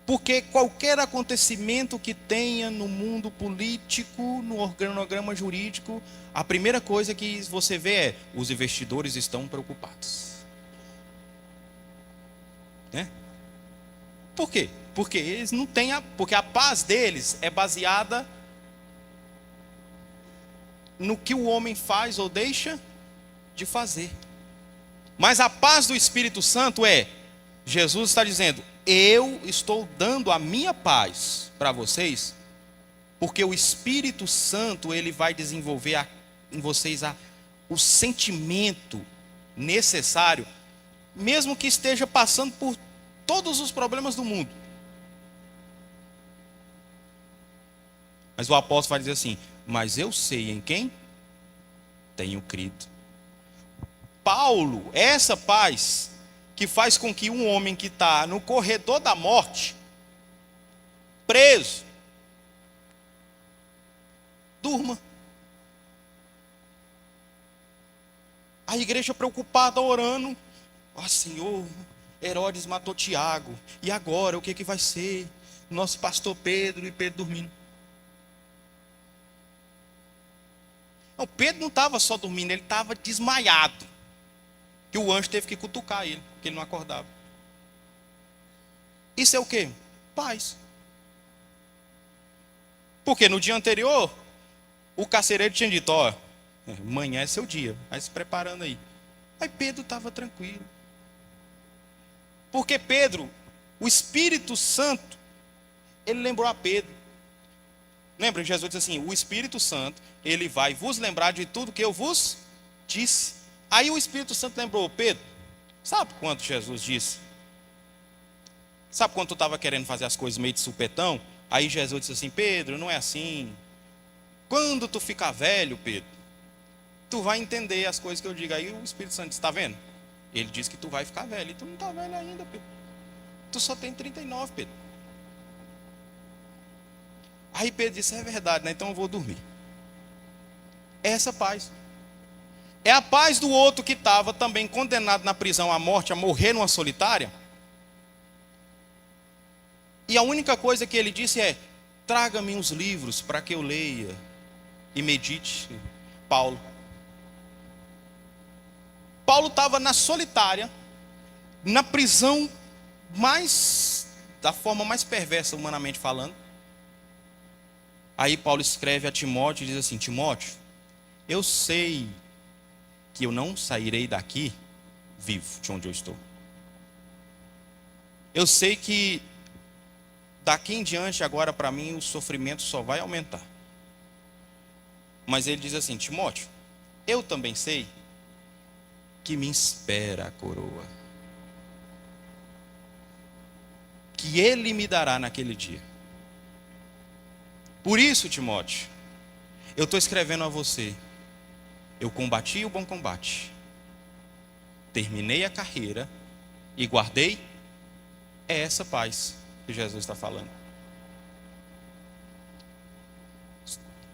A: Porque qualquer acontecimento que tenha no mundo político, no organograma jurídico, a primeira coisa que você vê é: os investidores estão preocupados, né? Por quê? Porque eles não têm porque a paz deles é baseada no que o homem faz ou deixa de fazer. Mas a paz do Espírito Santo Jesus está dizendo: eu estou dando a minha paz para vocês, porque o Espírito Santo ele vai desenvolver em vocês o sentimento necessário, mesmo que esteja passando por todos os problemas do mundo. Mas o apóstolo vai dizer assim: mas eu sei em quem tenho crido. Paulo, essa paz que faz com que um homem que está no corredor da morte, preso, durma. A igreja preocupada orando: ó Senhor, Herodes matou Tiago, e agora o que vai ser? Nosso pastor Pedro, e Pedro dormindo. Não, Pedro não estava só dormindo, ele estava desmaiado, que o anjo teve que cutucar ele, porque ele não acordava. Isso é o quê? Paz. Porque no dia anterior, o carcereiro tinha dito: ó, amanhã é seu dia, vai se preparando aí. Aí Pedro estava tranquilo. Porque Pedro, o Espírito Santo, ele lembrou a Pedro. Lembra que Jesus disse assim: o Espírito Santo, ele vai vos lembrar de tudo que eu vos disse. Aí o Espírito Santo lembrou: Pedro, sabe quanto Jesus disse? Sabe quando tu estava querendo fazer as coisas meio de supetão? Aí Jesus disse assim: Pedro, não é assim. Quando tu ficar velho, Pedro, tu vai entender as coisas que eu digo. Aí o Espírito Santo disse: está vendo? Ele disse que tu vai ficar velho, e tu não está velho ainda, Pedro. Tu só tem 39, Pedro. Aí Pedro disse: é verdade, né? Então eu vou dormir. É essa paz. É a paz do outro que estava também condenado na prisão à morte, a morrer numa solitária. E a única coisa que ele disse é: traga-me os livros para que eu leia e medite. Paulo estava na solitária, na prisão da forma mais perversa, humanamente falando. Aí Paulo escreve a Timóteo e diz assim: Timóteo, eu sei que eu não sairei daqui vivo de onde eu estou. Eu sei que daqui em diante, agora para mim, o sofrimento só vai aumentar. Mas ele diz assim: Timóteo, eu também sei que me espera a coroa, que ele me dará naquele dia. Por isso, Timóteo, eu estou escrevendo a você: eu combati o bom combate, terminei a carreira e guardei essa paz que Jesus está falando.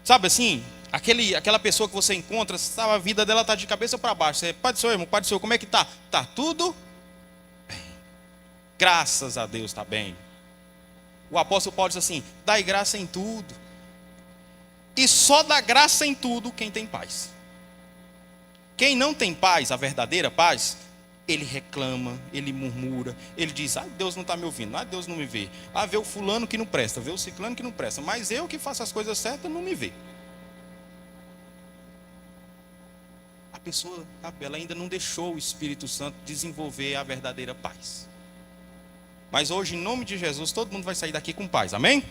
A: Sabe assim, aquela pessoa que você encontra, sabe, a vida dela está de cabeça para baixo. Você: Pai do Senhor, irmão, Pai do Senhor, como é que está? Está tudo bem. Graças a Deus está bem. O apóstolo Paulo diz assim: dai graça em tudo. E só dá graça em tudo quem tem paz. Quem não tem paz, a verdadeira paz, ele reclama, ele murmura, ele diz: Deus não está me ouvindo, Deus não me vê. Vê o fulano que não presta, vê o ciclano que não presta, mas eu que faço as coisas certas não me vê. A pessoa, ela ainda não deixou o Espírito Santo desenvolver a verdadeira paz. Mas hoje, em nome de Jesus, todo mundo vai sair daqui com paz, amém?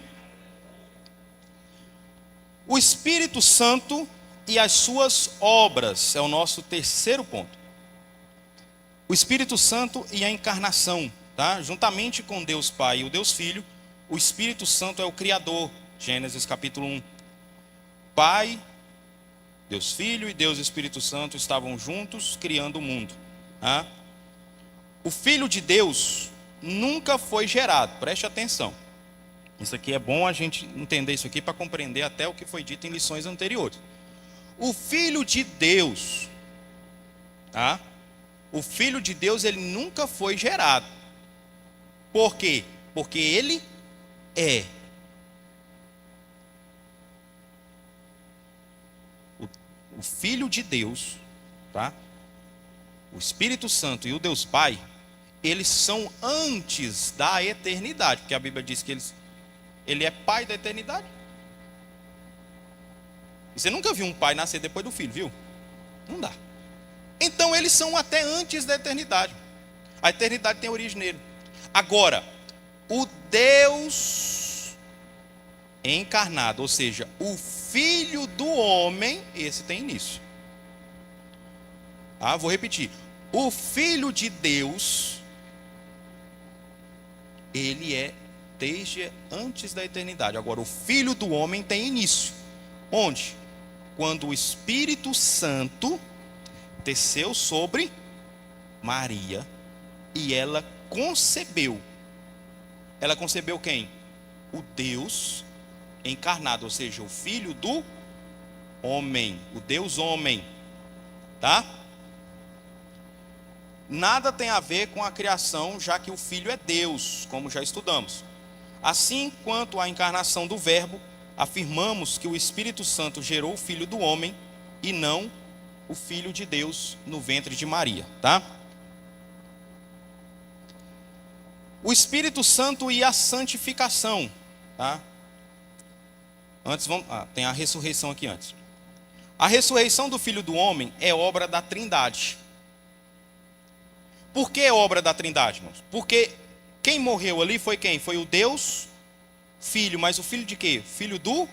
A: O Espírito Santo e as suas obras é o nosso terceiro ponto. O Espírito Santo e a encarnação, tá? Juntamente com Deus Pai e o Deus Filho, o Espírito Santo é o Criador. Gênesis capítulo 1. Pai, Deus Filho e Deus Espírito Santo estavam juntos criando o mundo. Tá? O Filho de Deus nunca foi gerado, preste atenção. Isso aqui é bom a gente entender isso aqui para compreender até o que foi dito em lições anteriores. O Filho de Deus, tá? O Filho de Deus, ele nunca foi gerado. Por quê? Porque ele é. O Filho de Deus, tá? O Espírito Santo e o Deus Pai, eles são antes da eternidade, porque a Bíblia diz que ele é Pai da eternidade. Você nunca viu um pai nascer depois do filho, viu? Não dá. Então eles são até antes da eternidade. A eternidade tem origem nele. Agora, o Deus encarnado, ou seja, o Filho do homem, esse tem início. Vou repetir. O Filho de Deus, ele é desde antes da eternidade. Agora, o Filho do homem tem início. Onde? Quando o Espírito Santo desceu sobre Maria e ela concebeu. Ela concebeu quem? O Deus encarnado, ou seja, o Filho do homem, o Deus homem, tá? Nada tem a ver com a criação, já que o Filho é Deus, como já estudamos. Assim quanto à encarnação do Verbo, afirmamos que o Espírito Santo gerou o Filho do homem e não o Filho de Deus no ventre de Maria, tá? O Espírito Santo e a santificação, tá? Antes tem a ressurreição aqui antes. A ressurreição do Filho do homem é obra da Trindade. Por que obra da Trindade, irmãos? Porque quem morreu ali foi quem? Foi o Deus Filho, mas o Filho de quê? Filho do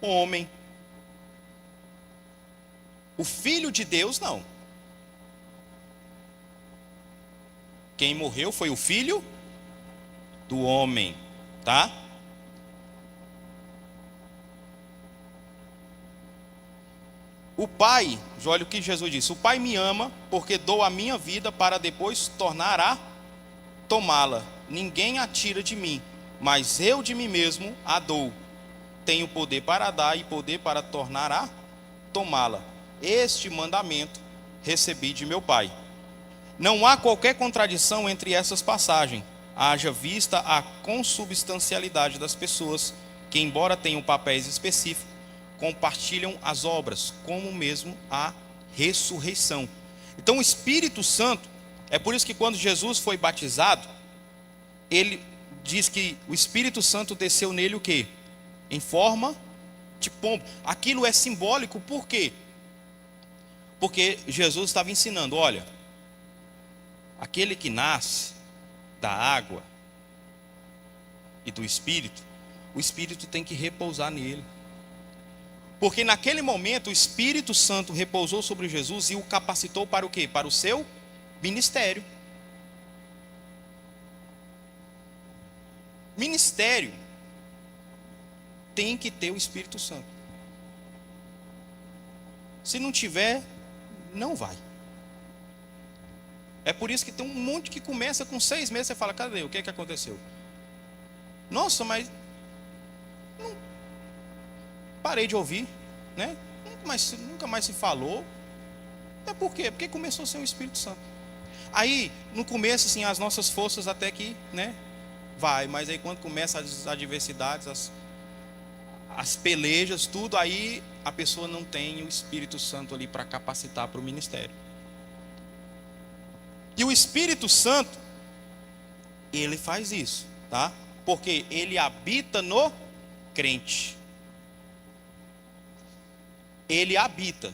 A: homem. O Filho de Deus não. Quem morreu foi o Filho do homem, tá? O Pai, olha o que Jesus disse: o Pai me ama porque dou a minha vida para depois tornar a tomá-la. Ninguém a tira de mim, mas eu de mim mesmo a dou. Tenho poder para dar e poder para tornar a tomá-la. Este mandamento recebi de meu Pai. Não há qualquer contradição entre essas passagens, haja vista a consubstancialidade das pessoas, que embora tenham papéis específicos, compartilham as obras, como mesmo a ressurreição. Então o Espírito Santo, é por isso que quando Jesus foi batizado, ele diz que o Espírito Santo desceu nele o quê? Em forma de pombo. Aquilo é simbólico, por quê? Porque Jesus estava ensinando, olha, aquele que nasce da água e do Espírito, o Espírito tem que repousar nele. Porque naquele momento o Espírito Santo repousou sobre Jesus e o capacitou para o quê? Para o seu ministério. Ministério tem que ter o Espírito Santo. Se não tiver, não vai. É por isso que tem um monte que começa com 6 meses, você fala, cadê? O que é que aconteceu? Nossa, mas não, parei de ouvir, né? Nunca mais se falou. É por quê? Porque começou a ser o Espírito Santo. Aí, no começo, assim, as nossas forças até que, né, vai, mas aí quando começa as adversidades, as pelejas, tudo, aí a pessoa não tem o Espírito Santo ali para capacitar para o ministério. E o Espírito Santo, ele faz isso, tá? Porque ele habita no crente. Ele habita,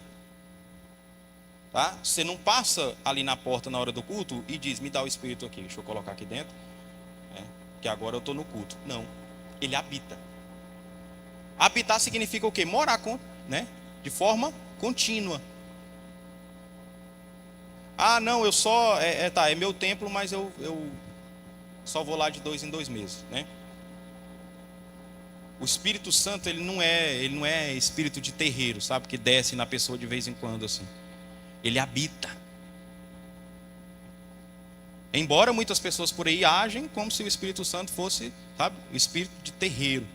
A: tá? Você não passa ali na porta na hora do culto e diz, me dá o Espírito aqui, deixa eu colocar aqui dentro, que agora eu estou no culto. Não, ele habita. Habitar significa o quê? Morar, né? De forma contínua. Ah, não, eu só, é meu templo, mas eu só vou lá de 2 em 2 meses, né? O Espírito Santo, ele não é espírito de terreiro, sabe? Que desce na pessoa de vez em quando, assim. Ele habita. Embora muitas pessoas por aí agem como se o Espírito Santo fosse, sabe? O espírito de terreiro.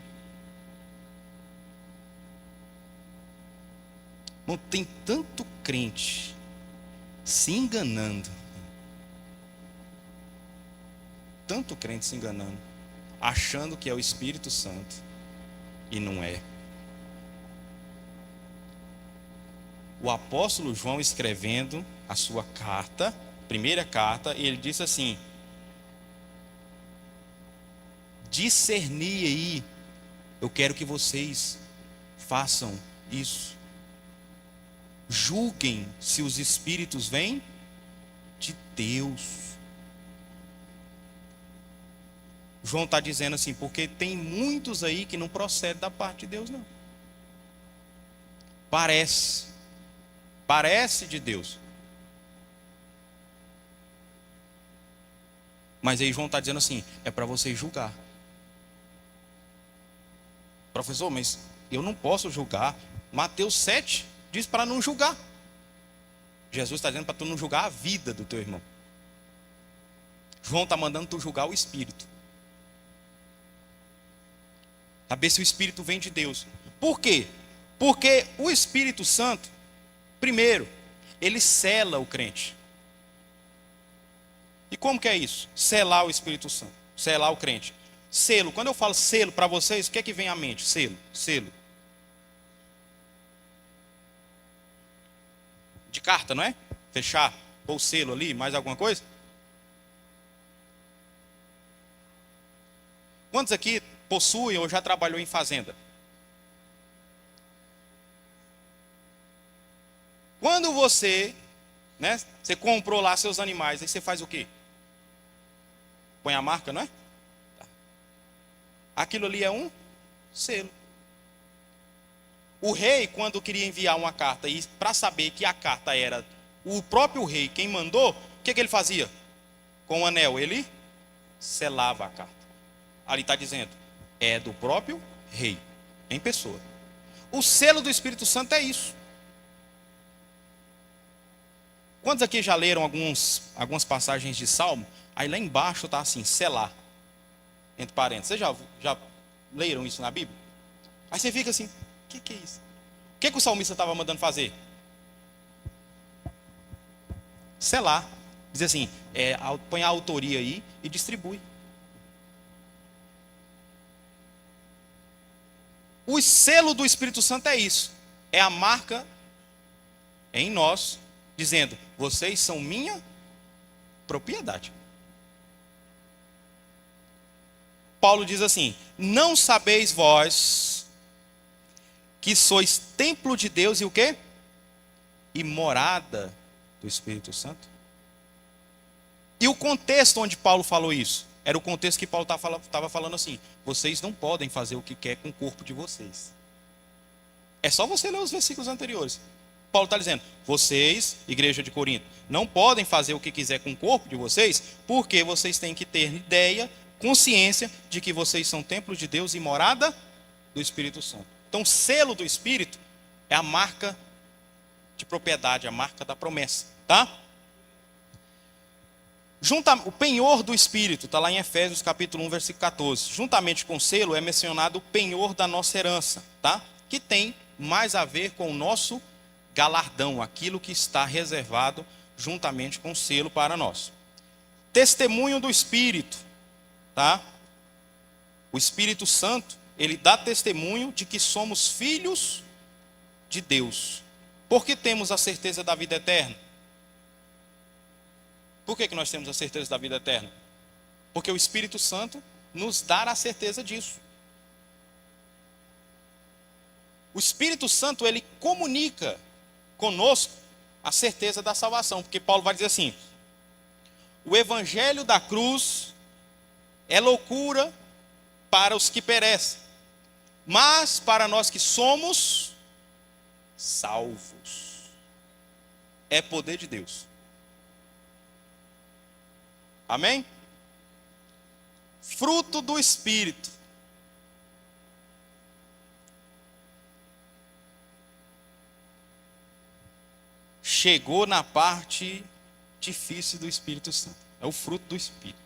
A: Bom, tem tanto crente se enganando. Tanto crente se enganando, achando que é o Espírito Santo. E não é. O apóstolo João, escrevendo a sua carta, primeira carta, ele disse assim: discernir aí, eu quero que vocês façam isso. Julguem se os espíritos vêm de Deus. João está dizendo assim, porque tem muitos aí que não procedem da parte de Deus, não. Parece de Deus. Mas aí João está dizendo assim, é para você julgar. Professor, mas eu não posso julgar. Mateus 7 diz para não julgar. Jesus está dizendo para tu não julgar a vida do teu irmão. João está mandando tu julgar o espírito. Saber se o espírito vem de Deus. Por quê? Porque o Espírito Santo, primeiro, ele sela o crente. E como que é isso? Selar o Espírito Santo, selar o crente. Selo, quando eu falo selo para vocês, o que é que vem à mente? Selo. De carta, não é? Fechar, pôr o selo ali, mais alguma coisa? Quantos aqui possuem ou já trabalhou em fazenda? Quando você comprou lá seus animais, aí você faz o quê? Põe a marca, não é? Tá. Aquilo ali é um selo. O rei, quando queria enviar uma carta, e para saber que a carta era o próprio rei quem mandou, o que ele fazia? Com o anel, ele selava a carta. Ali está dizendo, é do próprio rei, em pessoa. O selo do Espírito Santo é isso. Quantos aqui já leram algumas passagens de Salmo? Aí lá embaixo está assim, selar, entre parênteses. Vocês já leram isso na Bíblia? Aí você fica assim, o que é isso? O que o salmista estava mandando fazer? Selar. Diz assim, põe a autoria aí e distribui. O selo do Espírito Santo é isso. É a marca em nós, dizendo, vocês são minha propriedade. Paulo diz assim, não sabeis vós que sois templo de Deus e o quê? E morada do Espírito Santo. E o contexto onde Paulo falou isso? Era o contexto que Paulo estava falando assim, vocês não podem fazer o que quer com o corpo de vocês. É só você ler os versículos anteriores. Paulo está dizendo, vocês, igreja de Corinto, não podem fazer o que quiser com o corpo de vocês, porque vocês têm que ter ideia, consciência de que vocês são templos de Deus e morada do Espírito Santo. Então, o selo do Espírito é a marca de propriedade, a marca da promessa, tá? O penhor do Espírito, está lá em Efésios capítulo 1, versículo 14. Juntamente com o selo é mencionado o penhor da nossa herança, tá? Que tem mais a ver com o nosso galardão, aquilo que está reservado juntamente com o selo para nós. Testemunho do Espírito, tá? O Espírito Santo, ele dá testemunho de que somos filhos de Deus. Por que temos a certeza da vida eterna? Por que nós temos a certeza da vida eterna? Porque o Espírito Santo nos dá a certeza disso. O Espírito Santo, ele comunica conosco a certeza da salvação. Porque Paulo vai dizer assim, o evangelho da cruz é loucura para os que perecem, mas para nós que somos salvos, é poder de Deus. Amém? Fruto do Espírito. Chegou na parte difícil do Espírito Santo. É o fruto do Espírito.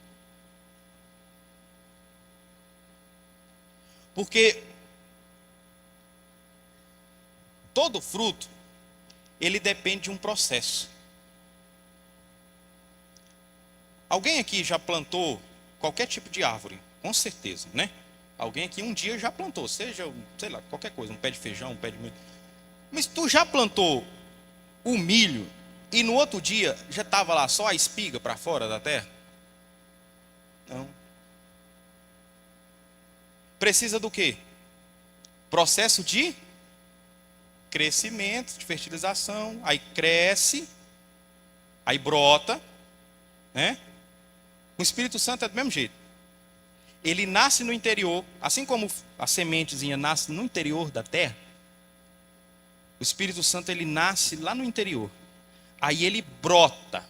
A: Porque todo fruto, ele depende de um processo. Alguém aqui já plantou qualquer tipo de árvore? Com certeza, né? Alguém aqui um dia já plantou, seja, sei lá, qualquer coisa, um pé de feijão, um pé de milho. Mas tu já plantou o milho e no outro dia já estava lá só a espiga para fora da terra? Não. Precisa do quê? Processo de crescimento, de fertilização, aí cresce, aí brota, né? O Espírito Santo é do mesmo jeito. Ele nasce no interior, assim como a sementezinha nasce no interior da terra, o Espírito Santo ele nasce lá no interior. Aí ele brota.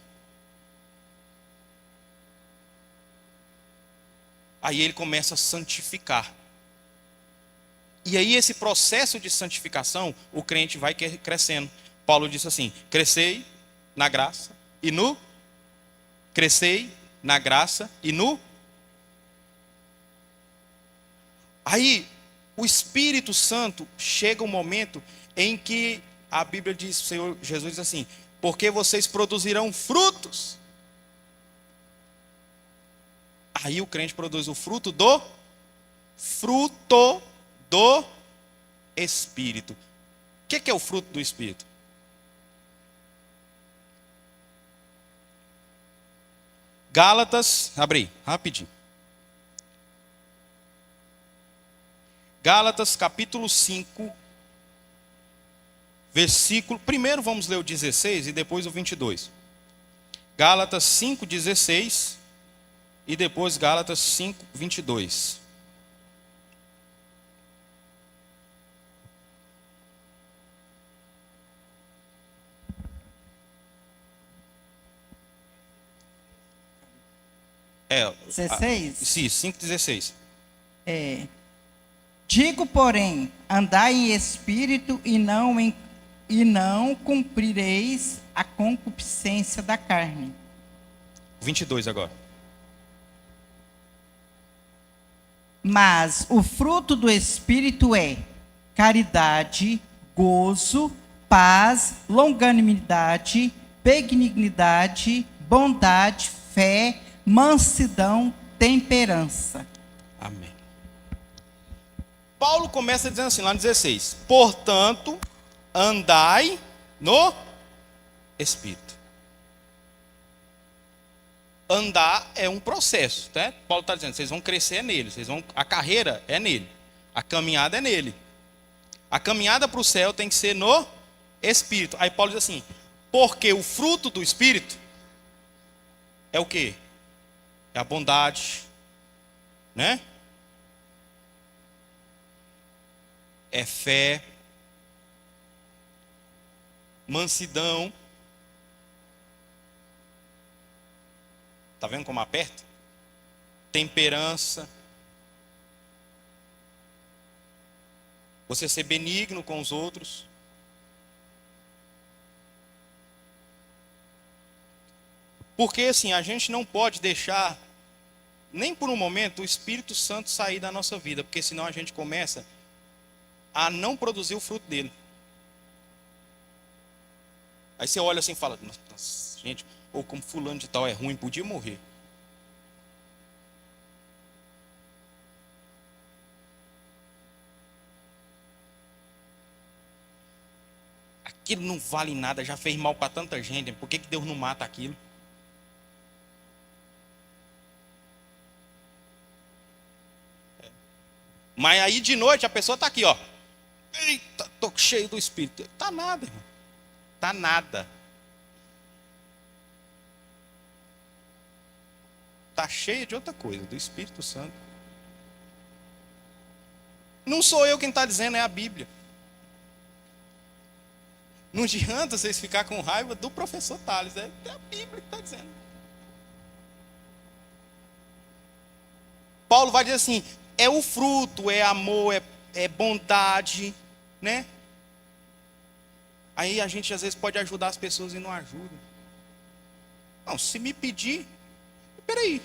A: Aí ele começa a santificar. E aí esse processo de santificação, o crente vai crescendo. Paulo disse assim: crescei na graça e no... Crescei na graça e no... Aí o Espírito Santo chega um momento em que a Bíblia diz, o Senhor Jesus diz assim: porque vocês produzirão frutos. Aí o crente produz o fruto do Espírito. O que é o fruto do Espírito? Gálatas, abre aí, rapidinho. Gálatas capítulo 5, versículo... Primeiro vamos ler o 16 e depois o 22. Gálatas 5, 16 e depois Gálatas 5, 22. É,
D: 16?
A: Sim, 5, 16.
D: Digo, porém, andai em espírito e não cumprireis a concupiscência da carne.
A: 22 agora.
D: Mas o fruto do Espírito é caridade, gozo, paz, longanimidade, benignidade, bondade, fé, mansidão, temperança.
A: Amém. Paulo começa dizendo assim, lá no 16: portanto, andai no Espírito. Andar é um processo, tá? Paulo está dizendo, vocês vão crescer nele, a carreira é nele, a caminhada é nele. A caminhada para o céu tem que ser no Espírito. Aí Paulo diz assim: porque o fruto do Espírito é o quê? É a bondade, né? É fé, mansidão. Está vendo como aperta? Temperança. Você ser benigno com os outros. Porque assim, a gente não pode deixar, nem por um momento, o Espírito Santo sair da nossa vida. Porque senão a gente começa a não produzir o fruto dele. Aí você olha assim e fala: nossa, gente, ou como fulano de tal é ruim, podia morrer. Aquilo não vale nada, já fez mal para tanta gente, por que Deus não mata aquilo? Mas aí de noite a pessoa está aqui, ó. Eita, tô cheio do Espírito. Tá nada, irmão. Tá nada. Tá cheio de outra coisa, do Espírito Santo. Não sou eu quem está dizendo, é a Bíblia. Não adianta vocês ficar com raiva do professor Tales, é a Bíblia que está dizendo. Paulo vai dizer assim: é o fruto, é amor, é bondade, né? Aí a gente às vezes pode ajudar as pessoas e não ajuda. Não, se me pedir, peraí.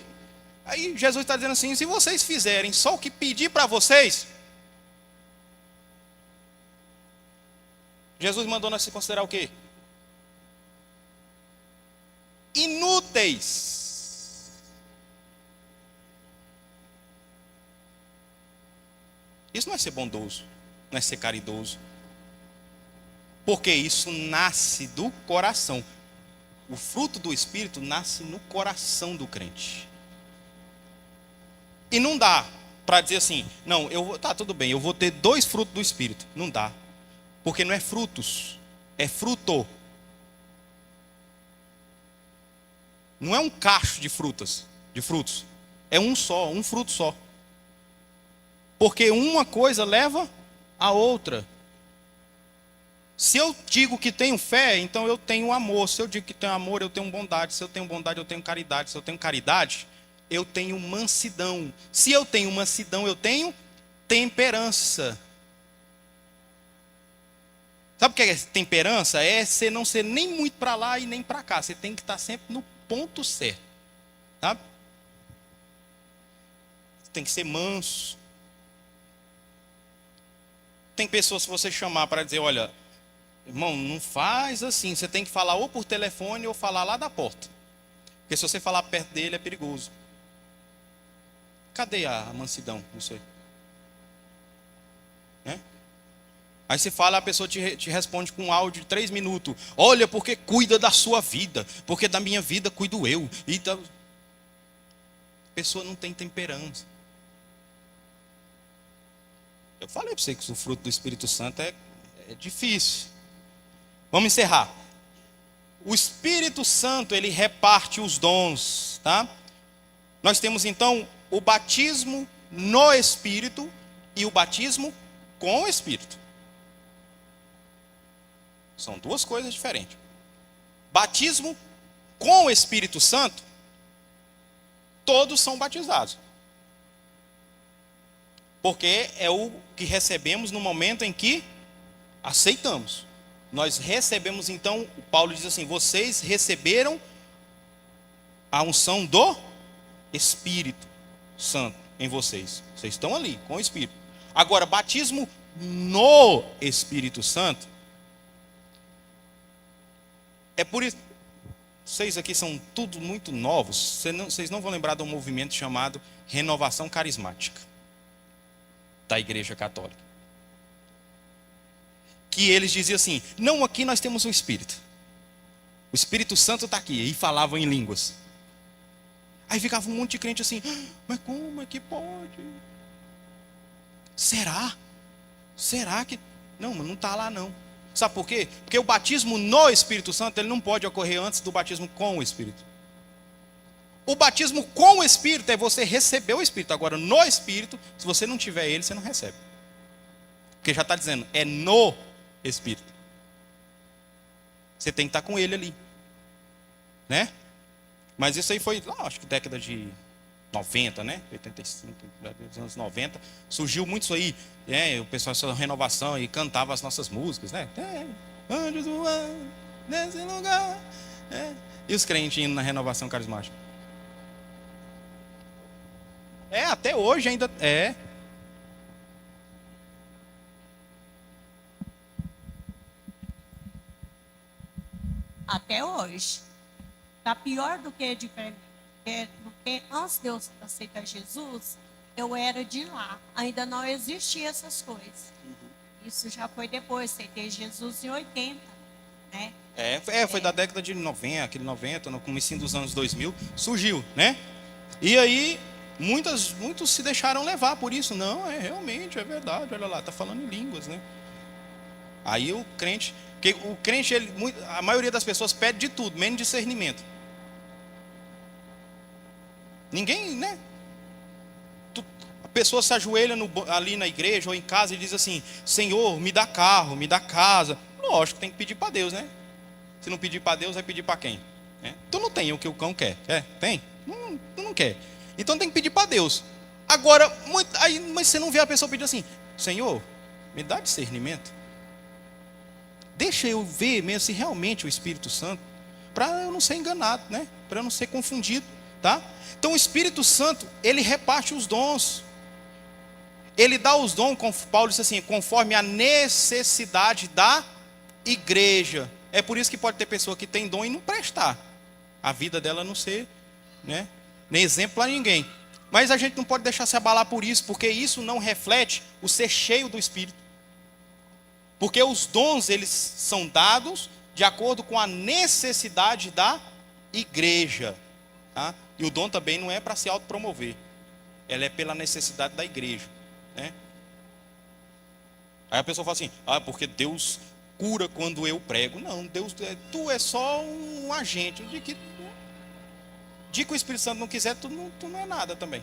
A: Aí Jesus está dizendo assim: se vocês fizerem só o que pedir para vocês, Jesus mandou nós se considerar o quê? Inúteis. Isso não é ser bondoso, não é ser caridoso. Porque isso nasce do coração. O fruto do Espírito nasce no coração do crente. E não dá para dizer assim: não, tá tudo bem, eu vou ter 2 frutos do Espírito. Não dá. Porque não é frutos, é fruto. Não é um cacho de frutos. É um só, um fruto só. Porque uma coisa leva a outra. Se eu digo que tenho fé, então eu tenho amor. Se eu digo que tenho amor, eu tenho bondade. Se eu tenho bondade, eu tenho caridade. Se eu tenho caridade, eu tenho mansidão. Se eu tenho mansidão, eu tenho temperança. Sabe o que é temperança? É você não ser nem muito para lá e nem para cá. Você tem que estar sempre no ponto certo. Sabe? Você tem que ser manso. Tem pessoas que você chamar para dizer, olha, irmão, não faz assim. Você tem que falar ou por telefone ou falar lá da porta. Porque se você falar perto dele é perigoso. Cadê a mansidão? Não sei. Né? Aí você fala, a pessoa te responde com um áudio de 3 minutos. Olha, porque cuida da sua vida. Porque da minha vida cuido eu. A pessoa não tem temperança. Eu falei para você que o fruto do Espírito Santo é difícil. Vamos encerrar. O Espírito Santo, ele reparte os dons, tá? Nós temos então o batismo no Espírito e o batismo com o Espírito. São duas coisas diferentes. Batismo com o Espírito Santo, todos são batizados. Porque é o que recebemos no momento em que aceitamos. Nós recebemos então, Paulo diz assim, vocês receberam a unção do Espírito Santo em vocês. Vocês estão ali com o Espírito. Agora, batismo no Espírito Santo, é por isso, vocês aqui são tudo muito novos, vocês não vão lembrar de um movimento chamado Renovação Carismática da Igreja Católica. Que eles diziam assim, não, aqui nós temos o Espírito. O Espírito Santo está aqui. E falavam em línguas. Aí ficava um monte de crente assim, mas como é que pode? Será? Será que... Não, mas não está lá não. Sabe por quê? Porque o batismo no Espírito Santo, ele não pode ocorrer antes do batismo com o Espírito. O batismo com o Espírito é você receber o Espírito. Agora, no Espírito, se você não tiver ele, você não recebe. Porque já está dizendo, é no Espírito. Você tem que estar com ele ali. Né? Mas isso aí foi, acho que década de 90, né? 85, dos anos 90. Surgiu muito isso aí. O pessoal da renovação e cantava as nossas músicas, né? Anjos do ar, nesse lugar. E os crentes indo na renovação carismática. Até hoje ainda é.
E: Até hoje. Está pior do que porque antes de eu aceitar Jesus, eu era de lá. Ainda não existiam essas coisas. Isso já foi depois. Aceitei Jesus em 80. Né?
A: Foi da década de 90, aquele 90, no comecinho dos anos 2000, surgiu, né? E aí, muitos se deixaram levar por isso. Não, realmente, é verdade, olha lá, está falando em línguas, né? Aí o crente, porque o crente, a maioria das pessoas pede de tudo, menos discernimento. Ninguém, né? A pessoa se ajoelha ali na igreja ou em casa e diz assim, Senhor, me dá carro, me dá casa. Lógico, tem que pedir para Deus, né? Se não pedir para Deus, vai pedir para quem? Tu não tem o que o cão quer. Tem? Tu não quer. Então tem que pedir para Deus. Agora, mas você não vê a pessoa pedir assim, Senhor, me dá discernimento. Deixa eu ver mesmo se realmente o Espírito Santo, para eu não ser enganado, né? Para eu não ser confundido, tá? Então o Espírito Santo, ele reparte os dons. Ele dá os dons, como Paulo disse assim, conforme a necessidade da igreja. É por isso que pode ter pessoa que tem dom e não prestar. A vida dela não ser, né, nem exemplo para ninguém. Mas a gente não pode deixar se abalar por isso, porque isso não reflete o ser cheio do Espírito. Porque os dons, eles são dados de acordo com a necessidade da igreja. Tá? E o dom também não é para se autopromover. Ela é pela necessidade da igreja. Né? Aí a pessoa fala assim: ah, porque Deus cura quando eu prego. Não, Deus, tu é só um agente. De que o Espírito Santo não quiser, tu não é nada também.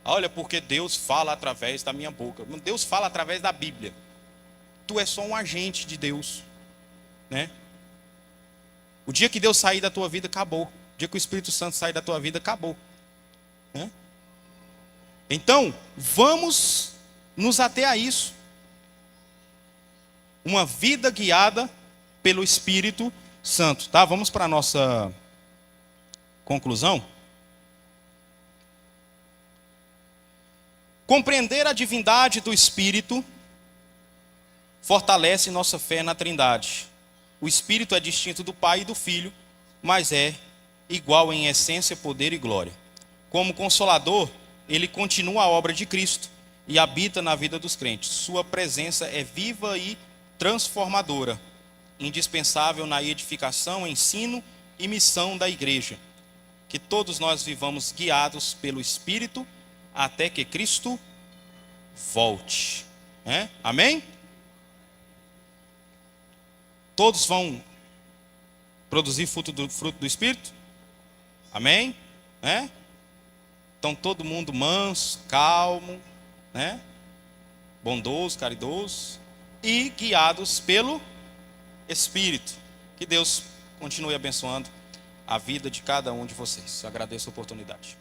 A: Olha, porque Deus fala através da minha boca. Deus fala através da Bíblia. Tu é só um agente de Deus, né? O dia que Deus sair da tua vida, acabou. O dia que o Espírito Santo sair da tua vida, acabou, né? Então, vamos nos ater a isso. Uma vida guiada pelo Espírito Santo, tá? Vamos para a nossa conclusão. Compreender a divindade do Espírito fortalece nossa fé na Trindade. O Espírito é distinto do Pai e do Filho, mas é igual em essência, poder e glória. Como Consolador, ele continua a obra de Cristo e habita na vida dos crentes. Sua presença é viva e transformadora, indispensável na edificação, ensino e missão da igreja. Que todos nós vivamos guiados pelo Espírito até que Cristo volte. Amém? Todos vão produzir fruto do Espírito? Amém? Então todo mundo manso, calmo, bondoso, caridoso e guiados pelo Espírito. Que Deus continue abençoando a vida de cada um de vocês. Eu agradeço a oportunidade.